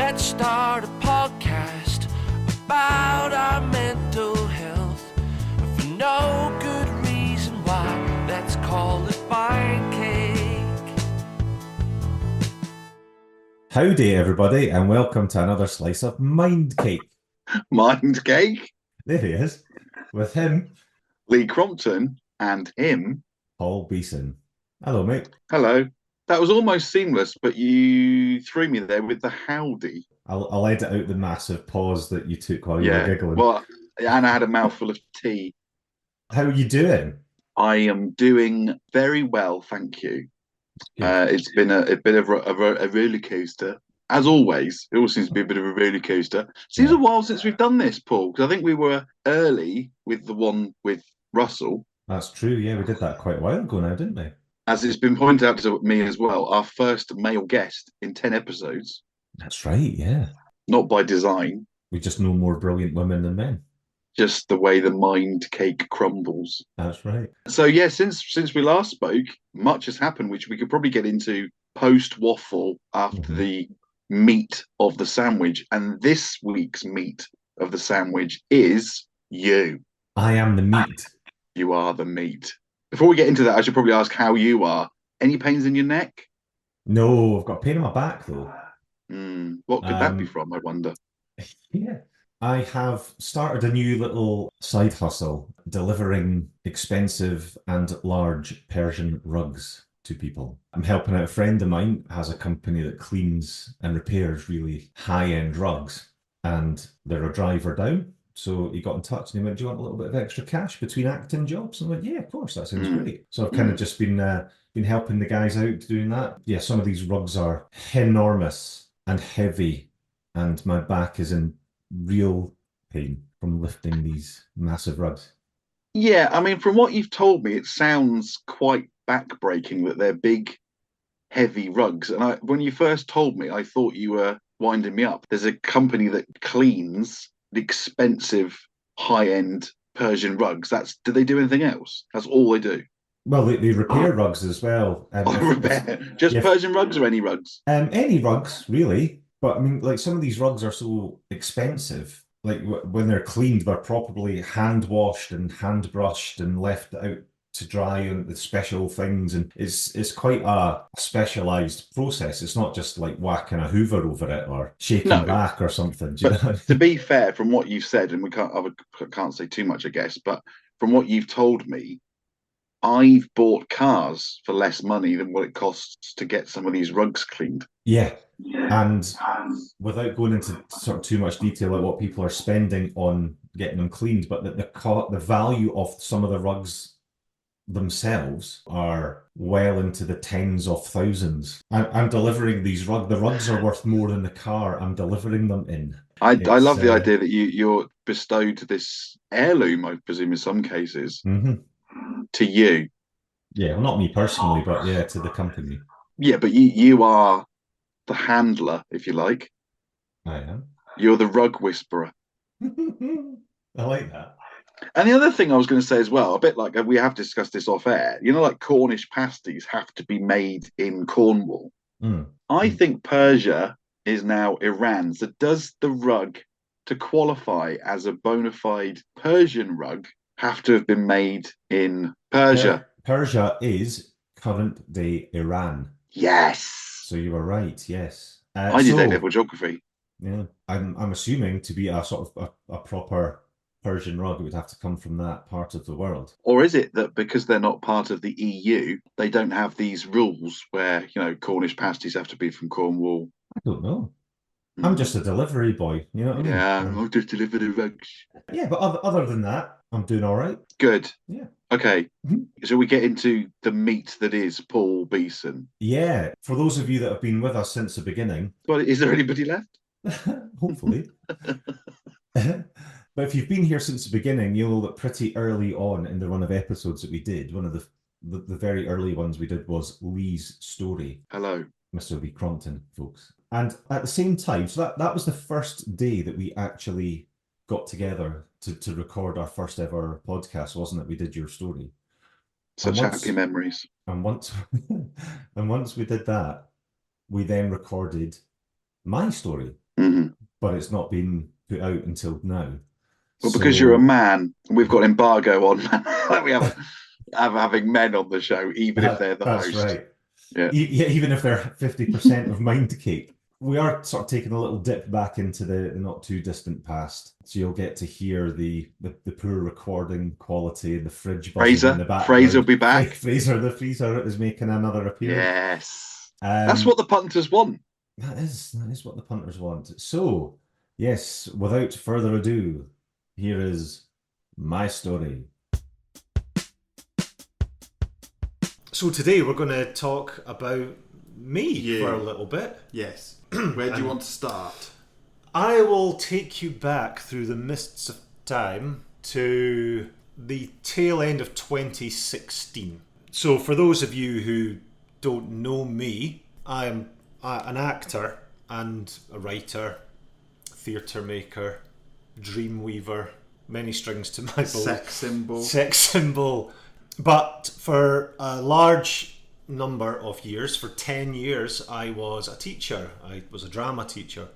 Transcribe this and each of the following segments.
Let's start a podcast about our mental health. For no good reason why, let's call it Mind Cake. Howdy, everybody, and welcome to another slice of Mind Cake. Mind Cake? There he is, with him, Lee Crompton, and him, Paul Beeson. Hello, mate. Hello. That was almost seamless, but you threw me there with the howdy. I'll edit out the massive pause that you took while you were giggling. Well, and I had a mouthful of tea. How are you doing? I am doing very well, thank you. It's been a bit of a roller coaster. As always, it all seems to be a bit of a roller coaster. Seems a while since we've done this, Paul, because I think we were early with the one with Russell. That's true, yeah, we did that quite a while ago now, didn't we? As it's been pointed out to me as well, our first male guest in 10 episodes. That's right, yeah. Not by design. We just know more brilliant women than men. Just the way the mind cake crumbles. That's right. So yeah, since we last spoke, much has happened, which we could probably get into post waffle after the meat of the sandwich. And this week's meat of the sandwich is you. I am the meat. You are the meat. Before we get into that, I should probably ask how you are. Any pains in your neck? No, I've got a pain in my back though. What could that be from, I wonder? Yeah. I have started a new little side hustle delivering expensive and large Persian rugs to people. I'm helping out a friend of mine who has a company that cleans and repairs really high-end rugs, and they're a driver down. So he got in touch and he went, "Do you want a little bit of extra cash between acting jobs?" And I went, "Yeah, of course, that sounds great." So I've kind of just been helping the guys out doing that. Yeah, some of these rugs are enormous and heavy, and my back is in real pain from lifting these massive rugs. Yeah, I mean, from what you've told me, it sounds quite backbreaking that they're big, heavy rugs. And when you first told me, I thought you were winding me up. There's a company that cleans the expensive, high-end Persian rugs. Do they do anything else? That's all they do. Well, they repair rugs as well. Repair? Just Persian rugs or any rugs? Any rugs, really. But I mean, like some of these rugs are so expensive. Like when they're cleaned, they're properly hand washed and hand brushed and left out to dry and the special things. And it's quite a specialized process. It's not just like whacking a hoover over it or shaking back or something. Do you know? To be fair, from what you've said, and I can't say too much, I guess, but from what you've told me, I've bought cars for less money than what it costs to get some of these rugs cleaned. Yeah. And without going into sort of too much detail about what people are spending on getting them cleaned, but the value of some of the rugs themselves are well into the tens of thousands. I'm delivering these rugs. The rugs are worth more than the car I'm delivering them in. I love the idea that you're bestowed this heirloom, I presume, in some cases, to you. Yeah, well, not me personally, but yeah, to the company. Yeah, but you are the handler, if you like. I am. You're the rug whisperer. I like that. And the other thing I was going to say as well, a bit like we have discussed this off air, like Cornish pasties have to be made in Cornwall. I think Persia is now Iran. So does the rug, to qualify as a bona fide Persian rug, have to have been made in Persia? Persia is current day Iran. Yes. So you were right. Yes. I did A-level geography. Yeah, I'm assuming to be a sort of a proper Persian rug, it would have to come from that part of the world. Or is it that because they're not part of the EU, they don't have these rules where, Cornish pasties have to be from Cornwall? I don't know. I'm just a delivery boy, you know what I mean? Yeah, I'll just deliver the rugs. Yeah, but other than that, I'm doing all right. Good. Yeah. Okay, so we get into the meat that is Paul Beeson. Yeah, for those of you that have been with us since the beginning. Well, is there anybody left? Hopefully. But if you've been here since the beginning, you'll know that pretty early on in the run of episodes that we did, one of the very early ones we did was Lee's story. Hello. Mr. Lee Crompton, folks. And at the same time, so that was the first day that we actually got together to record our first ever podcast, wasn't it? We did your story. Such happy memories. And once we did that, we then recorded my story. Mm-hmm. but it's not been put out until now. Well, because you're a So man, we've got embargo on we have having men on the show, even if they're the that's host. right. Yeah. Yeah, even if they're 50% of mind cake. We are sort of taking a little dip back into the not too distant past. So you'll get to hear the poor recording quality and the fridge buzzing in the Fraser will background. be back. Fraser, the freezer, is making another appearance. Yes. That's Um, what the punters want. that is what the punters want. So, yes, without further ado, here is my story. So today we're going to talk about me for a little bit. Yes. Where do you want to start? I will take you back through the mists of time to the tail end of 2016. So for those of you who don't know me, I am an actor and a writer, theatre maker, dream weaver, many strings to my bow. Sex symbol. Sex symbol. But for a large number of years, for 10 years, I was a teacher. I was a drama teacher.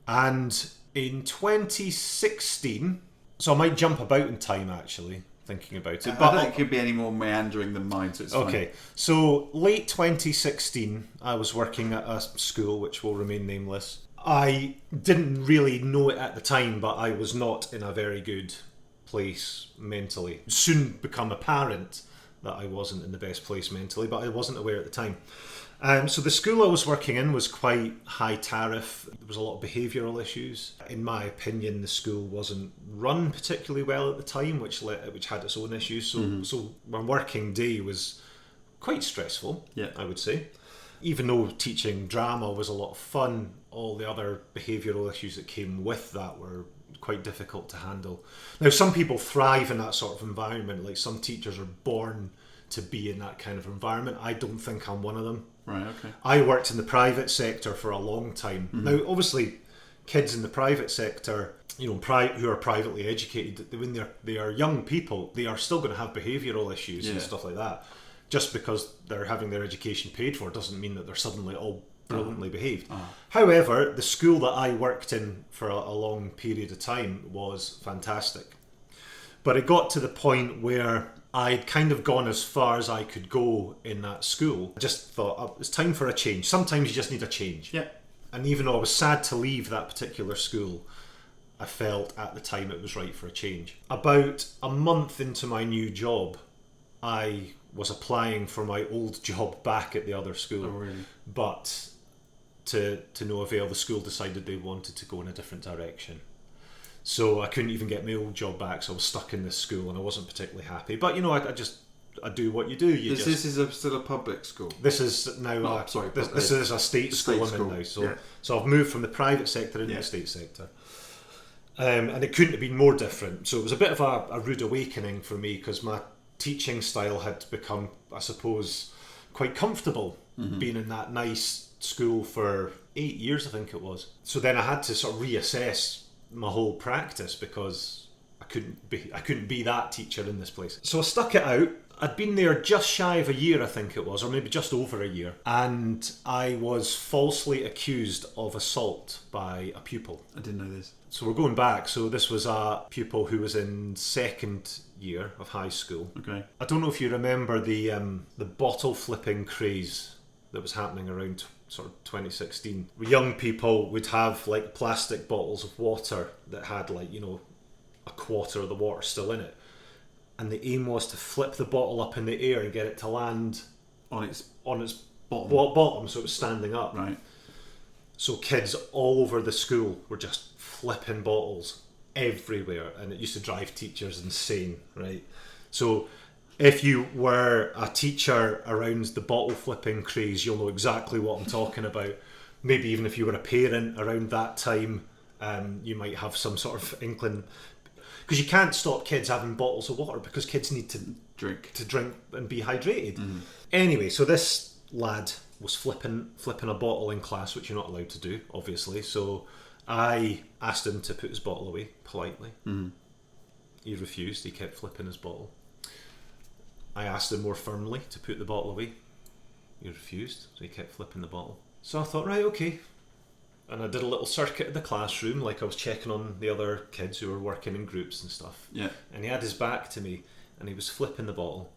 And in 2016, so I might jump about in time actually, thinking about it. But I don't think it could be any more meandering than mine, so it's okay. fine. So late 2016, I was working at a school which will remain nameless. I didn't really know it at the time, but I was not in a very good place mentally. It soon become apparent that I wasn't in the best place mentally, but I wasn't aware at the time. So the school I was working in was quite high tariff. There was a lot of behavioural issues. In my opinion, the school wasn't run particularly well at the time, which had its own issues. So my working day was quite stressful, I would say. Even though teaching drama was a lot of fun, all the other behavioural issues that came with that were quite difficult to handle. Now, some people thrive in that sort of environment. Like some teachers are born to be in that kind of environment. I don't think I'm one of them. Right, okay. I worked in the private sector for a long time. Now, obviously, kids in the private sector, who are privately educated, when they are young people, they are still going to have behavioural issues and stuff like that. Just because they're having their education paid for doesn't mean that they're suddenly all brilliantly behaved. However, the school that I worked in for a long period of time was fantastic. But it got to the point where I'd kind of gone as far as I could go in that school. I just thought, oh, it's time for a change. Sometimes you just need a change. Yeah. And even though I was sad to leave that particular school, I felt at the time it was right for a change. About a month into my new job, I was applying for my old job back at the other school. Oh, really? But to no avail, the school decided they wanted to go in a different direction. So I couldn't even get my old job back, so I was stuck in this school and I wasn't particularly happy. But I do what you do. This is still a public school? This is now this is a state school I'm in now. So I've moved from the private sector into the state sector. And it couldn't have been more different. So it was a bit of a rude awakening for me because my teaching style had become, I suppose, quite comfortable being in that nice school for 8 years, I think it was. So then I had to sort of reassess my whole practice because I couldn't be that teacher in this place. So I stuck it out. I'd been there just shy of a year, I think it was, or maybe just over a year, and I was falsely accused of assault by a pupil. I didn't know this. So we're going back. So this was a pupil who was in second year of high school. Okay. I don't know if you remember the bottle flipping craze that was happening around sort of 2016. Young people would have like plastic bottles of water that had a quarter of the water still in it. And the aim was to flip the bottle up in the air and get it to land on its bottom so it was standing up. Right. So kids all over the school were just flipping bottles everywhere, and it used to drive teachers insane, right? So if you were a teacher around the bottle flipping craze, you'll know exactly what I'm talking about. Maybe even if you were a parent around that time, you might have some sort of inkling. Because you can't stop kids having bottles of water because kids need to drink and be hydrated. Anyway, so this lad was flipping a bottle in class, which you're not allowed to do, obviously. So I asked him to put his bottle away politely. He refused. He kept flipping his bottle. I asked him more firmly to put the bottle away. He refused, so he kept flipping the bottle. So I thought, right, okay, and I did a little circuit of the classroom, like I was checking on the other kids who were working in groups and stuff. Yeah. And he had his back to me, and he was flipping the bottle,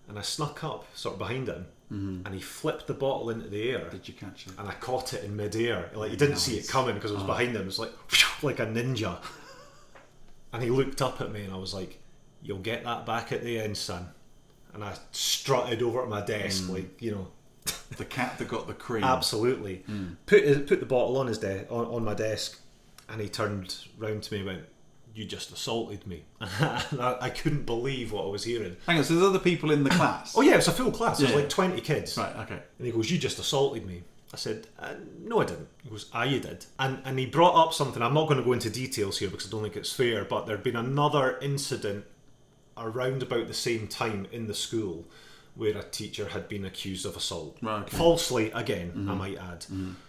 and I snuck up sort of behind him, and he flipped the bottle into the air. Did you catch it? And I caught it in mid-air. Like, you didn't see it coming because it was behind him. It was like a ninja. And he looked up at me, and I was like, "You'll get that back at the end, son." And I strutted over to my desk, like, you know. The cat that got the cream. Absolutely. Put the bottle on his on my desk, and he turned round to me and went, "You just assaulted me." And I couldn't believe what I was hearing. Hang on, so there's other people in the class? Oh yeah, it was a full class. There was Yeah. like 20 kids. Right, okay. And he goes, "You just assaulted me." I said, "No, I didn't." He goes, "Ah, you did." And he brought up something. I'm not going to go into details here because I don't think it's fair, but there'd been another incident around about the same time in the school where a teacher had been accused of assault. Right, okay. Falsely, again, I might add.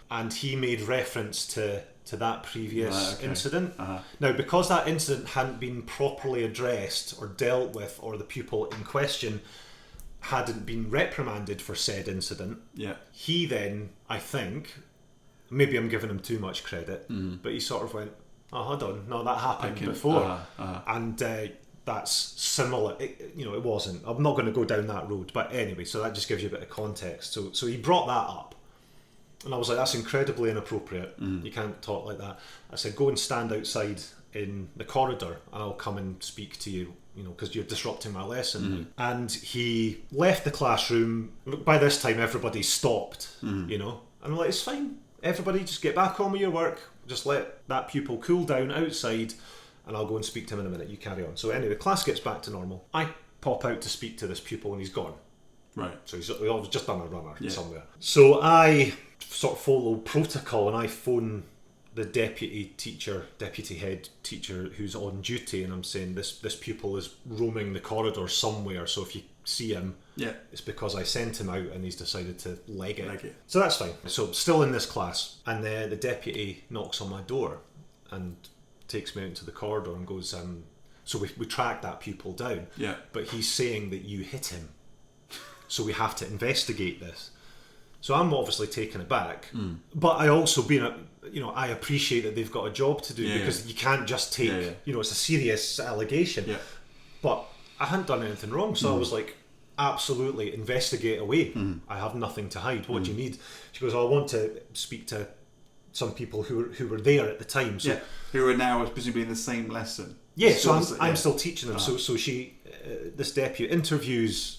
And he made reference to that previous Right, okay. incident. Now, because that incident hadn't been properly addressed or dealt with, or the pupil in question hadn't been reprimanded for said incident, Yeah. he then, I think, maybe I'm giving him too much credit, but he sort of went, "Oh, hold on, no, that happened before." And that's similar. It wasn't. I'm not going to go down that road, but anyway, so that just gives you a bit of context. So he brought that up, and I was like, "That's incredibly inappropriate. You can't talk like that." I said, "Go and stand outside in the corridor, and I'll come and speak to you, because you're disrupting my lesson." And he left the classroom. Look, by this time, everybody stopped, and I'm like, "It's fine. Everybody just get back on with your work. Just let that pupil cool down outside, and I'll go and speak to him in a minute. You carry on." So anyway, class gets back to normal. I pop out to speak to this pupil, and he's gone. Right. So he's just done a runner somewhere. So I sort of follow protocol, and I phone the deputy head teacher who's on duty, and I'm saying this pupil is roaming the corridor somewhere, so if you see him, it's because I sent him out and he's decided to leg it. So that's fine. So still in this class, and the deputy knocks on my door and takes me out into the corridor and goes, so we track that pupil down, but he's saying that you hit him, so we have to investigate this. So I'm obviously taken aback, but I also I appreciate that they've got a job to do, because you can't just take, it's a serious allegation. But I hadn't done anything wrong, so I was like, absolutely, investigate away. I have nothing to hide. What do you need? She goes, "I want to speak to some people who were there at the time." So, who are now presumably in the same lesson. Yeah, so I'm still teaching them. So she, this deputy, interviews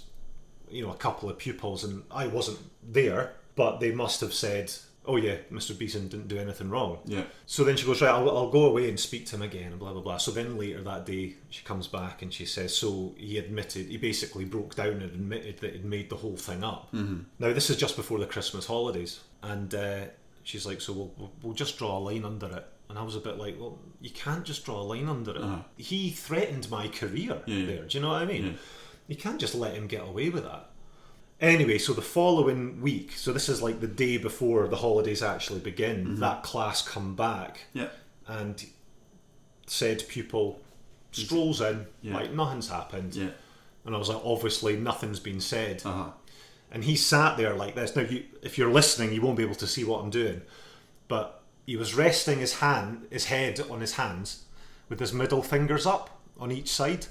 a couple of pupils, and I wasn't there, but they must have said, "Oh yeah, Mr. Beeson didn't do anything wrong." So then she goes, "Right, I'll go away and speak to him again," and blah blah blah. So then later that day she comes back and she says, "So he basically broke down and admitted that he'd made the whole thing up." Now this is just before the Christmas holidays, and she's like, "So we'll just draw a line under it." And I was a bit like, "Well, you can't just draw a line under it. He threatened my career there. Do you know what I mean? You can't just let him get away with that." Anyway, so the following week, so this is like the day before the holidays actually begin, that class come back, and said pupil strolls in, like nothing's happened. And I was like, obviously nothing's been said. And he sat there like this. Now, if you're listening, you won't be able to see what I'm doing, but he was resting his head on his hands with his middle fingers up on each side.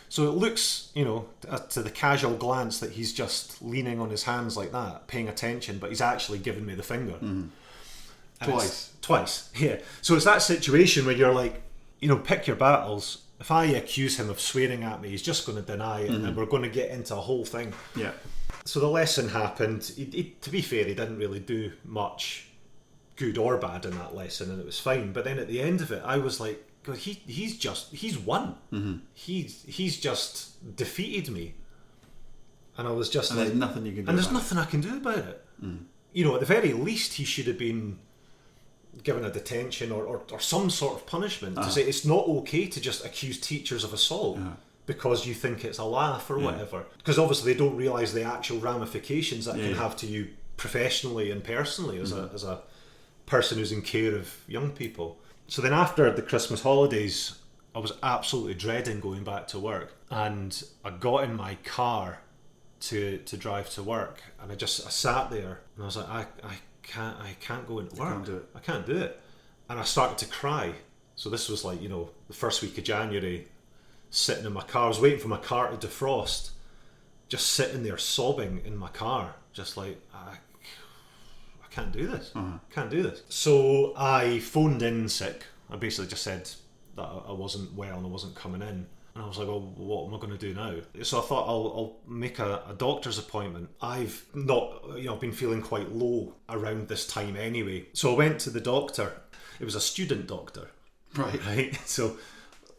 So it looks, to the casual glance, that he's just leaning on his hands like that, paying attention, but he's actually giving me the finger. Twice, yeah. So it's that situation where you're like, pick your battles. If I accuse him of swearing at me, he's just going to deny it, and we're going to get into a whole thing. So the lesson happened. To be fair, he didn't really do much good or bad in that lesson, and it was fine. But then at the end of it, I was like, God, he's won. He's just defeated me, and I was just like, there's nothing you can do. And there's nothing I can do about it. At the very least, he should have been given a detention or some sort of punishment to say it's not okay to just accuse teachers of assault because you think it's a laugh or whatever. Because obviously they don't realise the actual ramifications that can have to you professionally and personally as a person who's in care of young people. So then after the Christmas holidays, I was absolutely dreading going back to work, and I got in my car to drive to work, and I sat there and I was like, I can't go into work. Can't do it. I can't do it. And I started to cry. So this was like, the first week of January, sitting in my car. I was waiting for my car to defrost, just sitting there sobbing in my car, just like, I can't do this. Can't do this. So I phoned in sick. I basically just said that I wasn't well and I wasn't coming in. And I was like, well, what am I going to do now? So I thought I'll make a doctor's appointment. I've not, been feeling quite low around this time anyway. So I went to the doctor. It was a student doctor. Right. So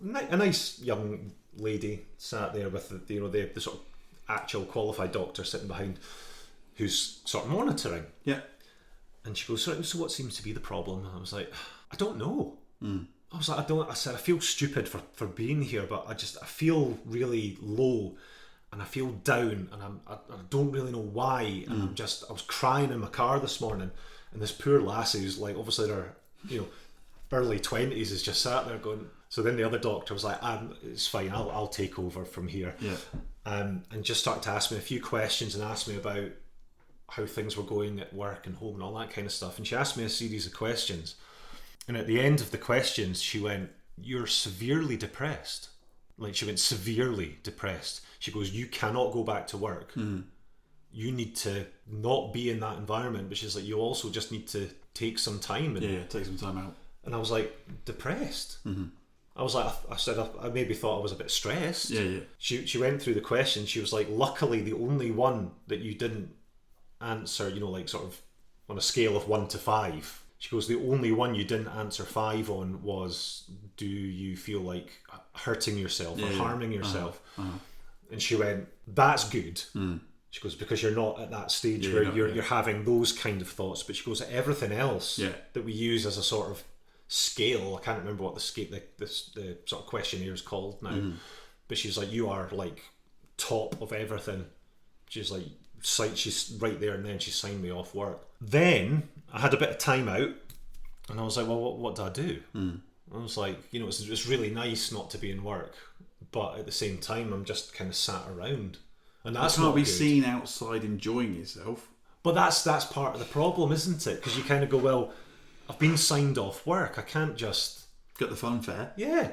a nice young lady sat there with the sort of actual qualified doctor sitting behind, who's sort of monitoring. Yeah. And she goes, so what seems to be the problem? And I was like, I don't know. I was like, I said, I feel stupid for being here, but I feel really low and I feel down and I don't really know why. And I was crying in my car this morning, and this poor lassie who's like, obviously her, early 20s is just sat there going. So then the other doctor was like, it's fine, I'll take over from here. Yeah. And just started to ask me a few questions and ask me about how things were going at work and home and all that kind of stuff. And she asked me a series of questions. And at the end of the questions, she went, you're severely depressed. Like, she went, severely depressed. She goes, you cannot go back to work. You need to not be in that environment. But she's like, you also just need to take some time. And, take some time out. And I was like, depressed? I was like, I said, I maybe thought I was a bit stressed. Yeah. She went through the questions. She was like, luckily, the only one that you didn't answer, like sort of on a scale of 1 to 5. She goes, the only one you didn't answer 5 on was, do you feel like hurting yourself or harming yourself? And she went, that's good. She goes, because you're not at that stage where you're having those kind of thoughts. But she goes, everything else that we use as a sort of scale, I can't remember what the scale, the sort of questionnaire is called now. But she's like, you are like top of everything. She's like, she's right there, and then she signed me off work. Then I had a bit of time out, and I was like, well, what do I do? I was like, it's really nice not to be in work, but at the same time, I'm just kind of sat around, and that's not not be good. seen outside enjoying yourself. But that's part of the problem, isn't it? Because you kind of go, well, I've been signed off work. I can't just Get the funfair. Yeah.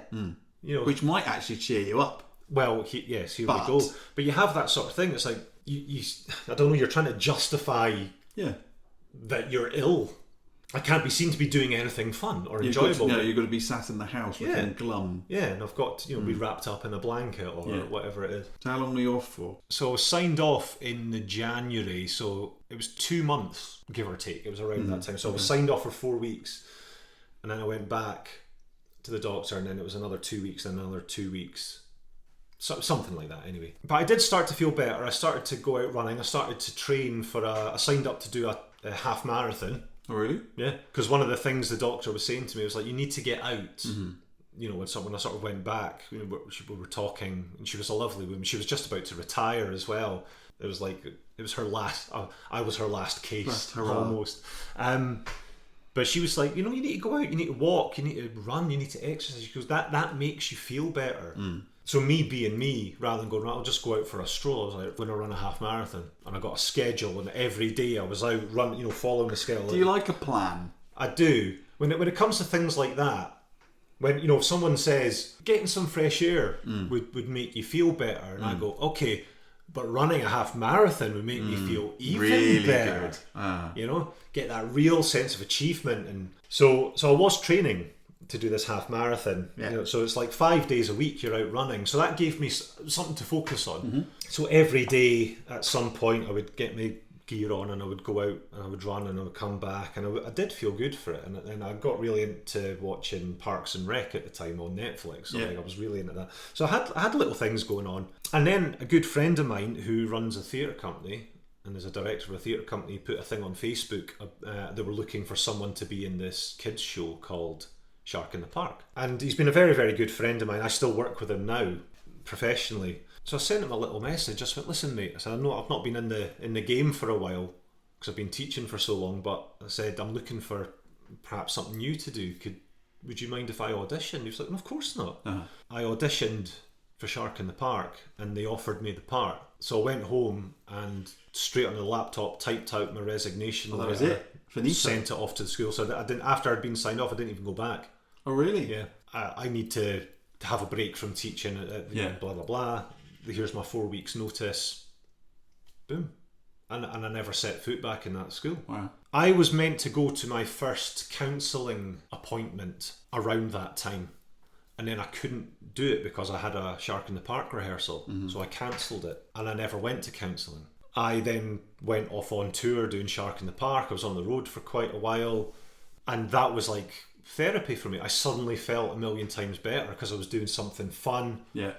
Which might actually cheer you up. Well, here we go. But you have that sort of thing. It's like you I don't know. You're trying to justify that you're ill. I can't be seen to be doing anything fun or enjoyable. You've got to be sat in the house looking glum. Yeah, and I've got to be wrapped up in a blanket or whatever it is. So how long were you off for? So I was signed off in the January, so it was 2 months, give or take. It was around that time. So I was signed off for 4 weeks, and then I went back to the doctor, and then it was another 2 weeks, and another 2 weeks. So, something like that anyway. But I did start to feel better. I started to go out running. I started to train for I signed up to do a half marathon. Oh, really? Yeah, because one of the things the doctor was saying to me was like, you need to get out. You know, when I sort of went back, we were talking, and she was a lovely woman. She was just about to retire as well. It was like, it was her last, I was her last case, almost. But she was like, you need to go out, you need to walk, you need to run, you need to exercise. She goes, that makes you feel better. So me being me, rather than going, right, I'll just go out for a stroll, I was like, I'm going to run a half marathon. And I got a schedule, and every day I was out running, following the schedule. Do you like a plan? I do. When it comes to things like that, when, if someone says, getting some fresh air would make you feel better, and I go, okay, but running a half marathon would make me feel even really better. Good. Get that real sense of achievement. And so I was training to do this half marathon. So it's like 5 days a week you're out running. So that gave me something to focus on. So every day at some point I would get my gear on and I would go out and I would run and I would come back, and I did feel good for it. And then I got really into watching Parks and Rec at the time on Netflix. So I was really into that. So I had little things going on. And then a good friend of mine who runs a theatre company and is a director of a theatre company put a thing on Facebook. They were looking for someone to be in this kids show called Shark in the Park. And he's been a very, very good friend of mine. I still work with him now, professionally. So I sent him a little message. I just went, listen, mate. I said, I've not been in the game for a while because I've been teaching for so long, but I said, I'm looking for perhaps something new to do. Would you mind if I auditioned? He was like, no, of course not. I auditioned for Shark in the Park, and they offered me the part. So I went home and straight on the laptop typed out my resignation Well, that was letter, it. Finito. sent it off to the school. So I didn't. After I'd been signed off, I didn't even go back. Oh, really? Yeah, I need to have a break from teaching. Blah blah blah. Here's my 4 weeks notice. Boom. And I never set foot back in that school. Wow. I was meant to go to my first counselling appointment around that time, and then I couldn't do it because I had a Shark in the Park rehearsal, so I cancelled it, and I never went to counselling. I then went off on tour doing Shark in the Park. I was on the road for quite a while, and that was like therapy for me. I suddenly felt a million times better because I was doing something fun. Yeah.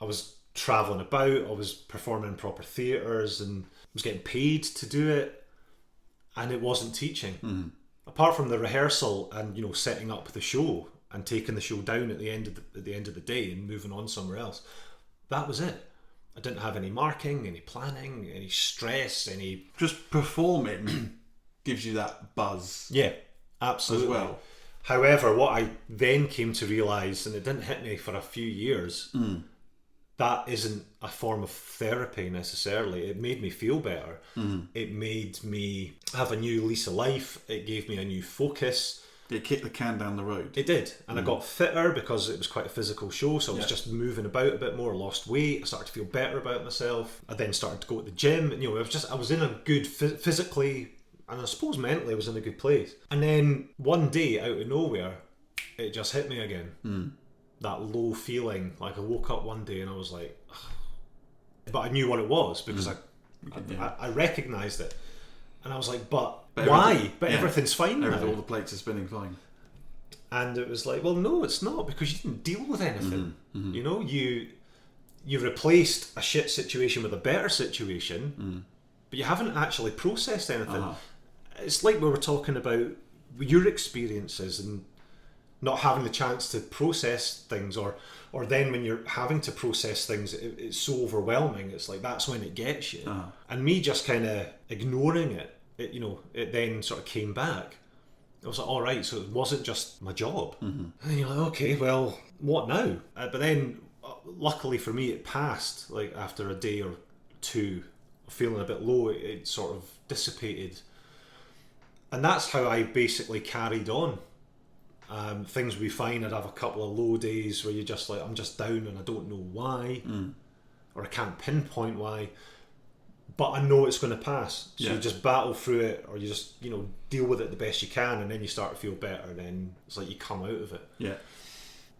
I was travelling about, I was performing in proper theatres and was getting paid to do it, and it wasn't teaching. Apart from the rehearsal and, you know, setting up the show and taking the show down at the end of the day and moving on somewhere else, that was it. I didn't have any marking, any planning, any stress, any... Just performing gives you that buzz. Yeah, absolutely. As well. However, what I then came to realise, and it didn't hit me for a few years, that isn't a form of therapy necessarily. It made me feel better. It made me have a new lease of life. It gave me a new focus. It kicked the can down the road. It did. And I got fitter because it was quite a physical show, so I was just moving about a bit more, lost weight, I started to feel better about myself. I then started to go to the gym, and, you know, I was in a good physically, and I suppose mentally I was in a good place. And then one day, out of nowhere, it just hit me again. That low feeling, like I woke up one day and I was like, ugh. But I knew what it was because I recognised it, and I was like, but why? But everything's fine now. All the plates are spinning fine. And it was like, well, no, it's not, because you didn't deal with anything. You know, you replaced a shit situation with a better situation, but you haven't actually processed anything. It's like we were talking about your experiences and not having the chance to process things, or then when you're having to process things, it's so overwhelming. It's like that's when it gets you. And me just kind of ignoring it, you know, it then sort of came back. I was like, all right, so it wasn't just my job. And you're like, okay, well, what now? But then, luckily for me, it passed. Like after a day or two of feeling a bit low, it sort of dissipated. And that's how I basically carried on. Things would be fine. I'd have a couple of low days where you're just like, I'm just down and I don't know why, or I can't pinpoint why, but I know it's going to pass. So you just battle through it, or you just, you know, deal with it the best you can, and then you start to feel better, and then it's like you come out of it. Yeah.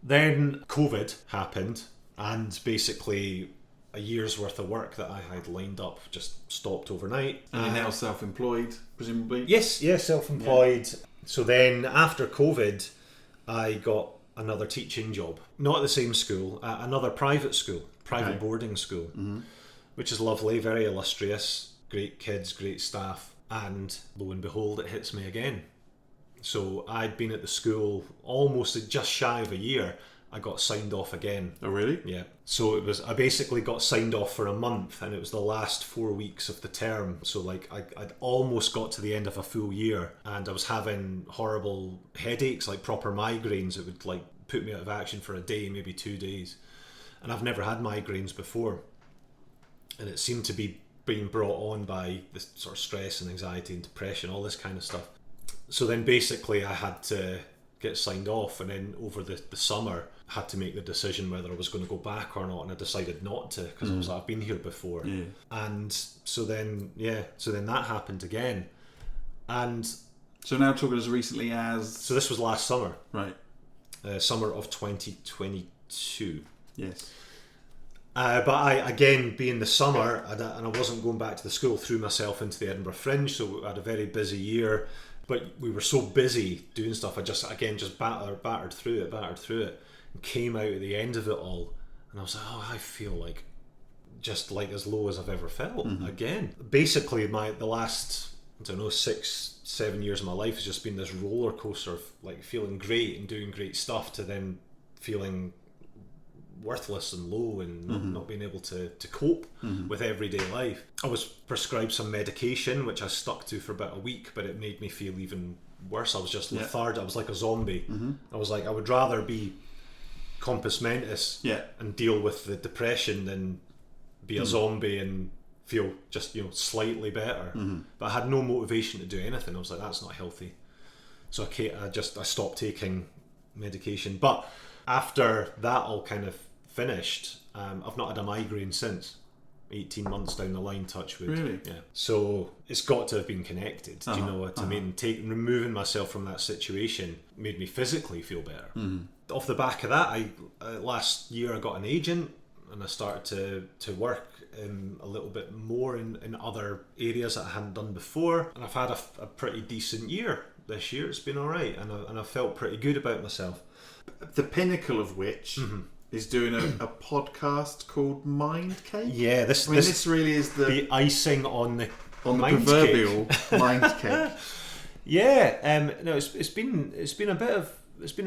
Then COVID happened, and basically a year's worth of work that I had lined up just stopped overnight. And you're now self-employed, presumably? Yes, self-employed. Yeah. So then after COVID, I got another teaching job, not at the same school, at another private school, boarding school, which is lovely, very illustrious, great kids, great staff, and lo and behold, it hits me again. So I'd been at the school almost just shy of a year. I got signed off again. Oh, really? Yeah. So I basically got signed off for a month, and it was the last 4 weeks of the term. So like I'd almost got to the end of a full year, and I was having horrible headaches, like proper migraines. It would like put me out of action for a day, maybe 2 days. And I've never had migraines before. And it seemed to be being brought on by this sort of stress and anxiety and depression, all this kind of stuff. So then basically I had to get signed off, and then over the summer had to make the decision whether I was going to go back or not, and I decided not to because I was like, I've been here before. And so then that happened again. And so now talking as recently as... So this was last summer. Right. Summer of 2022. Yes. But I, again, being the summer, and I wasn't going back to the school, threw myself into the Edinburgh Fringe, so I had a very busy year. But we were so busy doing stuff, I just battered through it, and came out at the end of it all, and I was like, oh, I feel like just like as low as I've ever felt again. Basically, the last, 6-7 years of my life has just been this roller coaster of like feeling great and doing great stuff to then feeling worthless and low and not being able to cope with everyday life. I was prescribed some medication which I stuck to for about a week, but it made me feel even worse. I was just lethargic. I was like a zombie. I was like, I would rather be compos mentis Yeah. and deal with the depression than be a zombie and feel just, slightly better. But I had no motivation to do anything. I was like, that's not healthy. So I stopped taking medication. But after that all kind of finished, I've not had a migraine since. 18 months down the line, touch wood. Really? Yeah. So it's got to have been connected. Do you know what I mean? Removing myself from that situation made me physically feel better. Off the back of that, last year I got an agent and I started to work a little bit more in other areas that I hadn't done before. And I've had a pretty decent year this year. It's been all right, and I felt pretty good about myself. The pinnacle of which is doing a podcast called Mind Cake. Yeah, this really is the icing on the mind proverbial cake. mind cake. Yeah, no, it's been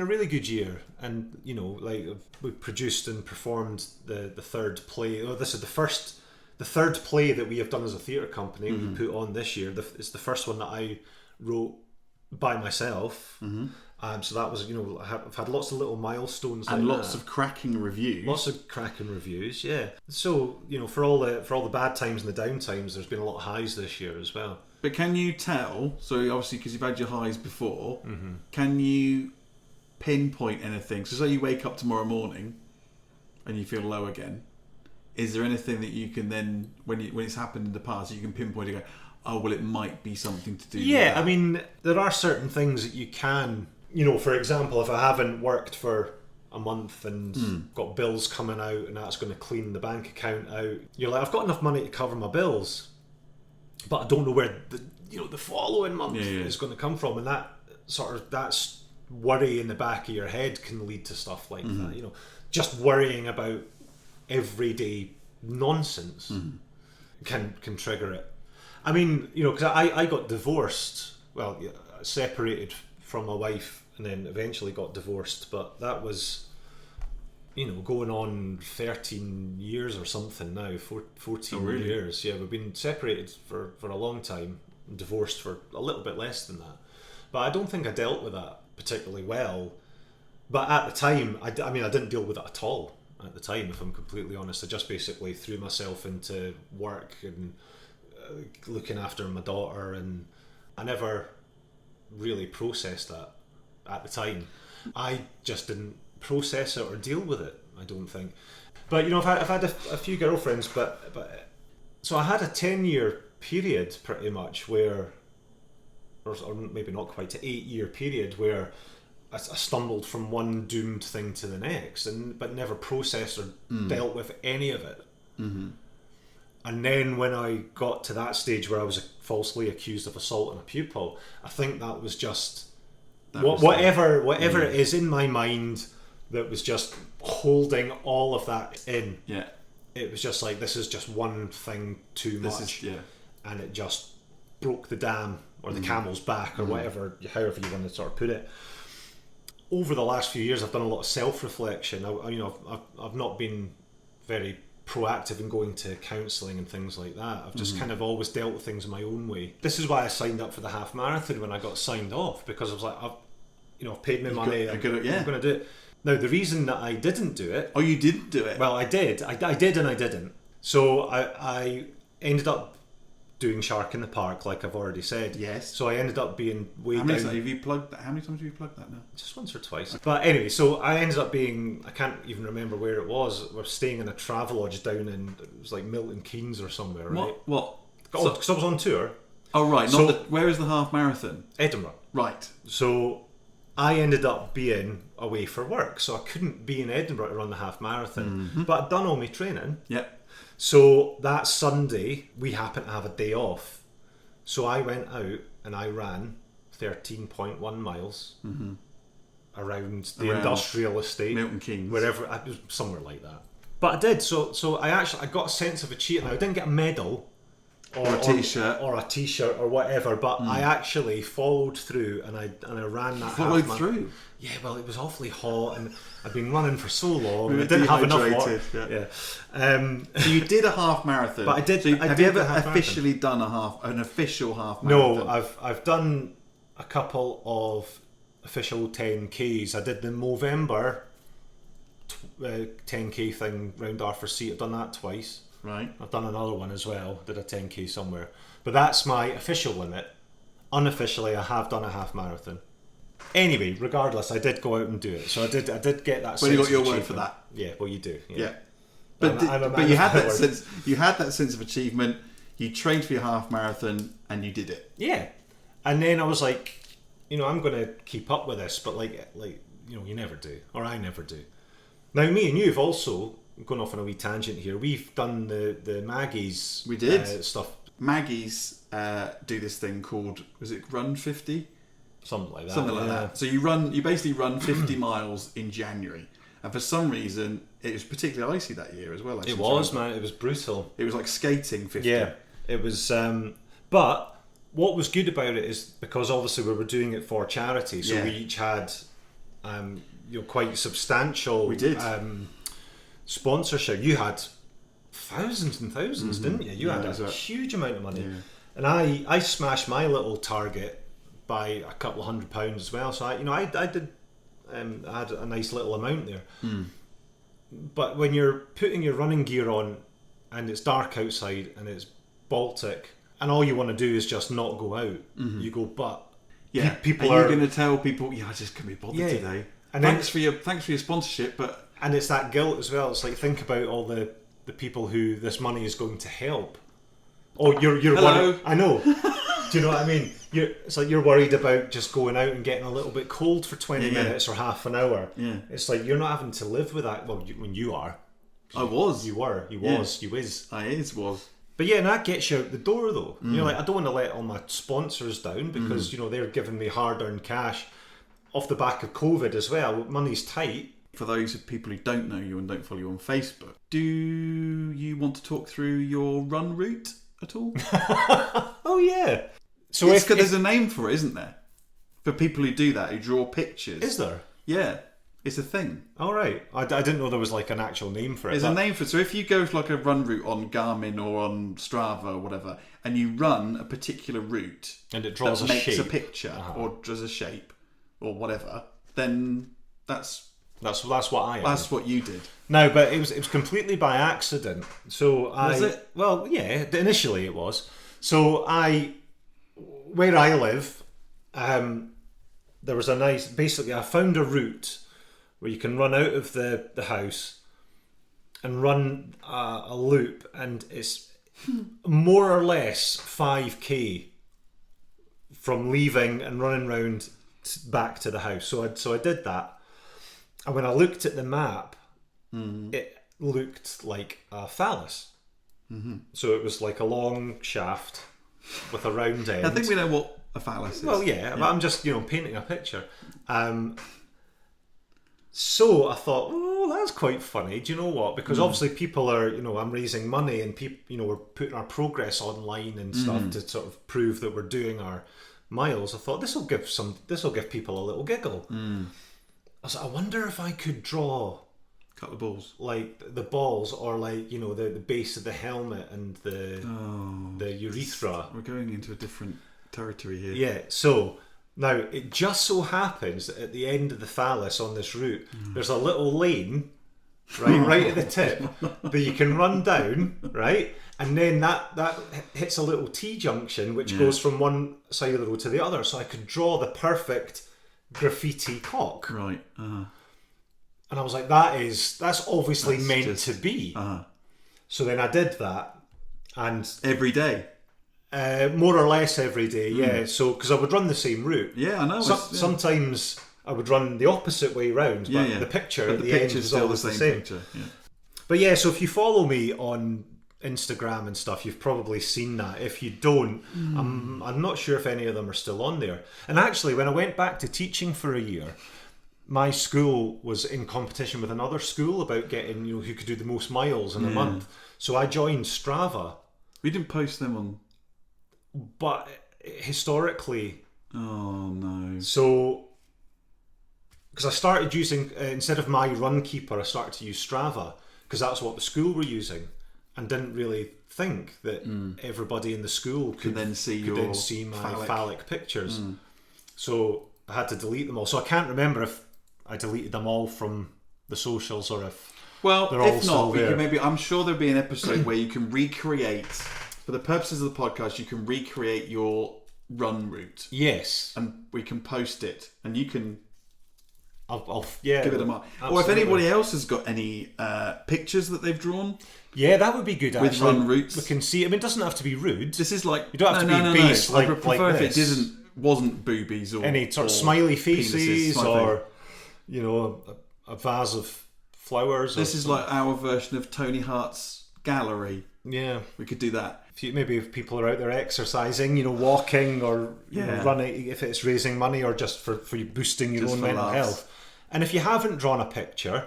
a really good year, and we produced and performed the third play. Oh, this is the third play that we have done as a theatre company. We put on this year. It's the first one that I wrote by myself. So that was, I've had lots of little milestones and like lots that. of cracking reviews. Lots of cracking reviews, yeah. So for all the bad times and the down times, there's been a lot of highs this year as well. But can you tell? So obviously, because you've had your highs before, can you pinpoint anything? So say you wake up tomorrow morning and you feel low again. Is there anything that you can then, when it's happened in the past, you can pinpoint and go, oh well, it might be something to do with that? I mean, there are certain things that you can. For example, if I haven't worked for a month and got bills coming out and that's going to clean the bank account out, you're like, I've got enough money to cover my bills, but I don't know where the following month is going to come from, and that's worry in the back of your head can lead to stuff like that. Just worrying about everyday nonsense can trigger it. I mean, because I got divorced, separated from my wife, and then eventually got divorced, but that was going on 13 years or something now, 14 years. Yeah, we've been separated for a long time, divorced for a little bit less than that, but I don't think I dealt with that particularly well. But at the time, I didn't deal with it at all at the time, if I'm completely honest. I just basically threw myself into work and looking after my daughter, and I never really processed that at the time. I just didn't process it or deal with it, I don't think. But I've had a few girlfriends, but so I had a 10-year period pretty much where, or maybe not quite, to 8-year period where I stumbled from one doomed thing to the next, but never processed or dealt with any of it. And then when I got to that stage where I was falsely accused of assault on a pupil, I think that was just whatever it is in my mind that was just holding all of that in. Yeah, it was just like, this is just one thing too much, and it just broke the dam or the camel's back or whatever, however you want to sort of put it. Over the last few years, I've done a lot of self-reflection. I've not been very proactive in going to counselling and things like that. I've just kind of always dealt with things in my own way. This is why I signed up for the half marathon when I got signed off, because I was like, I've paid my money, I'm going to do it. Now, the reason that I didn't do it... Oh, you didn't do it? Well, I did. I did and I didn't. So I ended up doing Shark in the Park, like I've already said. Yes. So I ended up being way down... How many times have you plugged that now? Just once or twice. But anyway, so I ended up being... I can't even remember where it was. We're staying in a Travelodge down in... It was like Milton Keynes or somewhere, right? What? Because I was on tour. Oh, right. Where is the half marathon? Edinburgh. Right. So I ended up being away for work, so I couldn't be in Edinburgh to run the half marathon. But I'd done all my training. Yep. So that Sunday, we happened to have a day off. So I went out and I ran 13.1 miles around the industrial estate. Milton Keynes. Wherever, somewhere like that. But I did. So I got a sense of achievement. I didn't get a medal. Or a t-shirt. Or a t-shirt or whatever, but I actually followed through and I ran that. Followed through? Yeah, well, it was awfully hot and I'd been running for so long and I didn't have enough water. Yeah. So you did a half marathon. But I did. So have you ever officially done an official half marathon? No, I've done a couple of official 10Ks. I did the Movember 10k thing round Arthur's Seat. I've done that twice. Right. I've done another one as well. Did a 10k somewhere. But that's my official limit. Unofficially, I have done a half marathon. Anyway, regardless, I did go out and do it. So I did get that. Well, you got your word achievement. for that. Yeah, well, you do. Yeah. But you had that sense. You had that sense of achievement. You trained for your half marathon and you did it. Yeah, and then I was like, I'm going to keep up with this, but like you never do, or I never do. Now, me and you have also gone off on a wee tangent here. We've done the Maggie's. We did stuff. Maggie's do this thing called, was it Run 50? Something like that. Something like that. So you basically run 50 miles in January. And for some reason, it was particularly icy that year as well. It was, man. It was brutal. It was like skating 50. Yeah, it was. But what was good about it is because obviously we were doing it for charity, so we each had, quite substantial. We did. Sponsorship. You had thousands and 1000s didn't you? You had a huge amount of money, and I smashed my little target by a couple of £100 as well. So I did. I had a nice little amount there. But when you're putting your running gear on and it's dark outside and it's Baltic and all you want to do is just not go out, you go, but people are going to tell people, I just couldn't be bothered today. And thanks for your sponsorship, but and it's that guilt as well. It's like, think about all the people who this money is going to help. Oh, you're Hello. worried. I know. Do you know what I mean? It's like you're worried about just going out and getting a little bit cold for 20 minutes or half an hour. Yeah. It's like you're not having to live with that. Well, when you are. I was. You were. You was. You is. I was. But yeah, and that gets you out the door though. You're like, I don't want to let all my sponsors down because, they're giving me hard-earned cash off the back of COVID as well. Money's tight. For those people who don't know you and don't follow you on Facebook, do you want to talk through your run route at all? Oh yeah. So there's a name for it, isn't there? For people who do that, who draw pictures. Is there? Yeah, it's a thing. All right. I didn't know there was like an actual name for it. There's a name for it. So if you go to like a run route on Garmin or on Strava or whatever, and you run a particular route, and it draws that a makes shape, a picture or draws a shape or whatever, then that's what I am. That's what you did. No, but it was completely by accident. So was it? Well, yeah. Initially, it was. So where I live, there was basically I found a route where you can run out of the house and run a loop, and it's more or less 5k from leaving and running round back to the house. So I did that, and when I looked at the map, it looked like a phallus. So it was like a long shaft with a round end. I think we know what a phallus is. Well, yeah. But I'm just painting a picture. So I thought, oh, that's quite funny. Do you know what? Because obviously people are, I'm raising money and people, we're putting our progress online and stuff to sort of prove that we're doing our miles. I thought this will give people a little giggle. I was like, I wonder if I could draw cut the balls, like the balls, or like the base of the helmet and the urethra. We're going into a different territory here. Yeah. So now it just so happens that at the end of the phallus on this route, there's a little lane, right at the tip that you can run down, right, and then that hits a little T junction which goes from one side of the road to the other. So I could draw the perfect graffiti cock. Right. And I was like, that's obviously meant to be. So then I did that, and every day, more or less every day, yeah. So because I would run the same route. Yeah, I know. Sometimes I would run the opposite way round, but the picture at the end is always the same. Picture, yeah. But yeah, so if you follow me on Instagram and stuff, you've probably seen that. If you don't, I'm not sure if any of them are still on there. And actually, when I went back to teaching for a year, my school was in competition with another school about getting, who could do the most miles in a month. So I joined Strava. We didn't post them on. But historically... Oh, no. So... Because I started using, instead of my Runkeeper, I started to use Strava, because that's what the school were using, and didn't really think that everybody in the school could then see my phallic pictures. So I had to delete them all. So I can't remember if I deleted them all from the socials or if Well, they're all if still not, we there. can maybe. I'm sure there'll be an episode where you can recreate, for the purposes of the podcast, you can recreate your run route. Yes, and we can post it, and you can. I'll Give it a mark. absolutely. Or if anybody else has got any pictures that they've drawn Yeah, that would be good. with actually. run routes, We can see. I mean, it doesn't have to be rude. this is like You don't have to be base I like prefer if this. it wasn't boobies or Any sort of or smiley penises, faces smiley or face. a vase of flowers. This or is like our version of Tony Hart's gallery. yeah. We could do that. If people are out there exercising, walking or running, if it's raising money or just for you boosting your Just own for mental laughs. health. And if you haven't drawn a picture,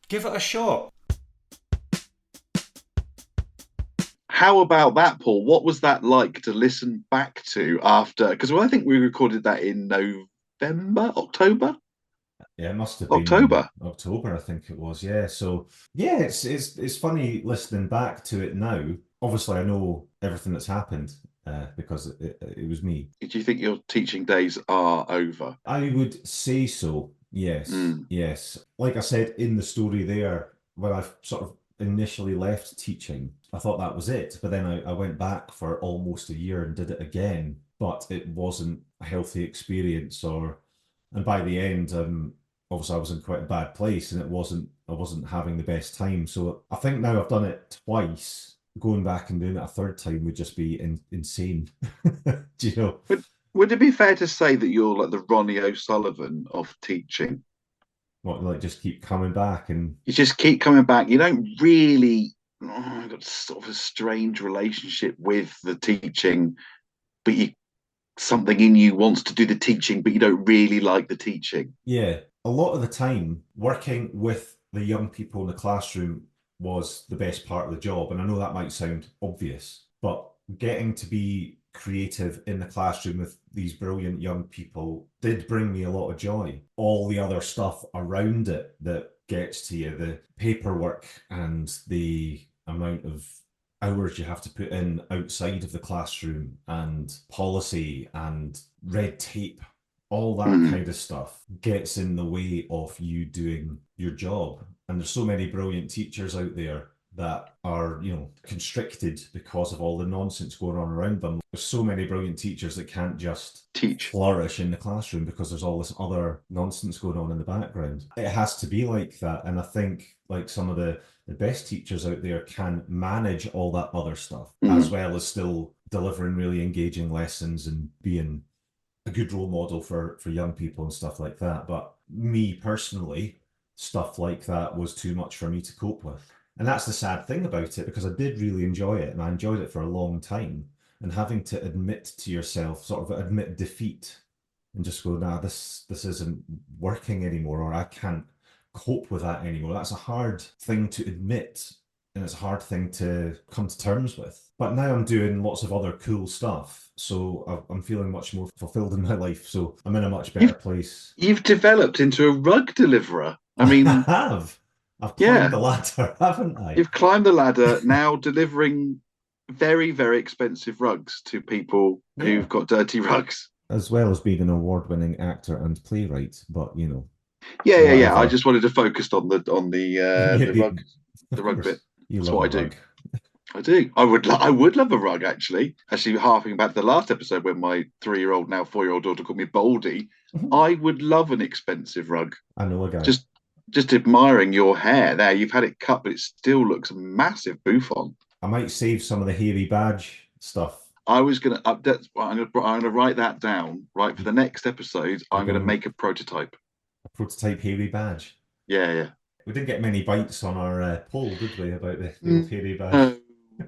give it a shot. How about that, Paul? What was that like to listen back to after? Because I think we recorded that in October. Yeah, it must have been October, I think it was. Yeah, so yeah, it's funny listening back to it now. Obviously, I know everything that's happened because it was me. Do you think your teaching days are over? I would say so. Yes, yes. Like I said in the story there, when I sort of initially left teaching, I thought that was it. But then I went back for almost a year and did it again. But it wasn't a healthy experience, and by the end, obviously I was in quite a bad place, and I wasn't having the best time. So I think now I've done it twice. Going back and doing it a third time would just be insane. Do you know? Would it be fair to say that you're like the Ronnie O'Sullivan of teaching? What, like just keep coming back and You just keep coming back. You don't really got sort of a strange relationship with the teaching, but something in you wants to do the teaching, but you don't really like the teaching. yeah, a lot of the time working with the young people in the classroom was the best part of the job. And I know that might sound obvious, but getting to be creative in the classroom with these brilliant young people did bring me a lot of joy. All the other stuff around it that gets to you, the paperwork and the amount of hours you have to put in outside of the classroom and policy and red tape, all that kind of stuff gets in the way of you doing your job. And there's so many brilliant teachers out there that are, constricted because of all the nonsense going on around them. There's so many brilliant teachers that can't just Teach. flourish in the classroom because there's all this other nonsense going on in the background. It has to be like that. And I think like some of the best teachers out there can manage all that other stuff as well as still delivering really engaging lessons and being a good role model for young people and stuff like that. But me personally, stuff like that was too much for me to cope with. And that's the sad thing about it, because I did really enjoy it and I enjoyed it for a long time. And having to admit to yourself, sort of admit defeat and just go, nah, this isn't working anymore, or I can't cope with that anymore. That's a hard thing to admit, and it's a hard thing to come to terms with. But now I'm doing lots of other cool stuff, so I'm feeling much more fulfilled in my life. So I'm in a much better place. You've developed into a rug deliverer. I mean, I've climbed the ladder, haven't I? You've climbed the ladder, now delivering very, very expensive rugs to people who've got dirty rugs. As well as being an award-winning actor and playwright, but Yeah. whatever. I just wanted to focus on the rug bit. You That's love what a I do. rug. I do. I would love a rug, actually. Actually, harping back to the last episode when my 3-year-old, now 4-year-old daughter called me Baldy, I would love an expensive rug. I know a guy. Just admiring your hair there. You've had it cut, but it still looks a massive bouffant. I might save some of the hairy badge stuff. I was going to update. I'm going to write that down. Right, for the next episode, I'm going to make a prototype. A prototype hairy badge. Yeah. We didn't get many bites on our poll, did we, about the old hairy badge?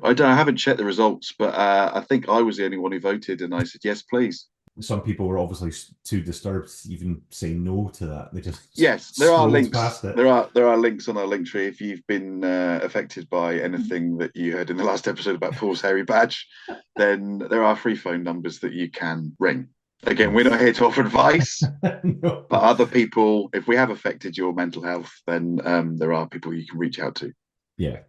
I haven't checked the results, but I think I was the only one who voted, and I said yes, please. Some people were obviously too disturbed to even say no to that. They just there are links. Past it. There are links on our link tree if you've been affected by anything that you heard in the last episode about Paul's hairy badge. Then there are free phone numbers that you can ring. Again, we're not here to offer advice, No. but other people, if we have affected your mental health, then there are people you can reach out to. Yeah,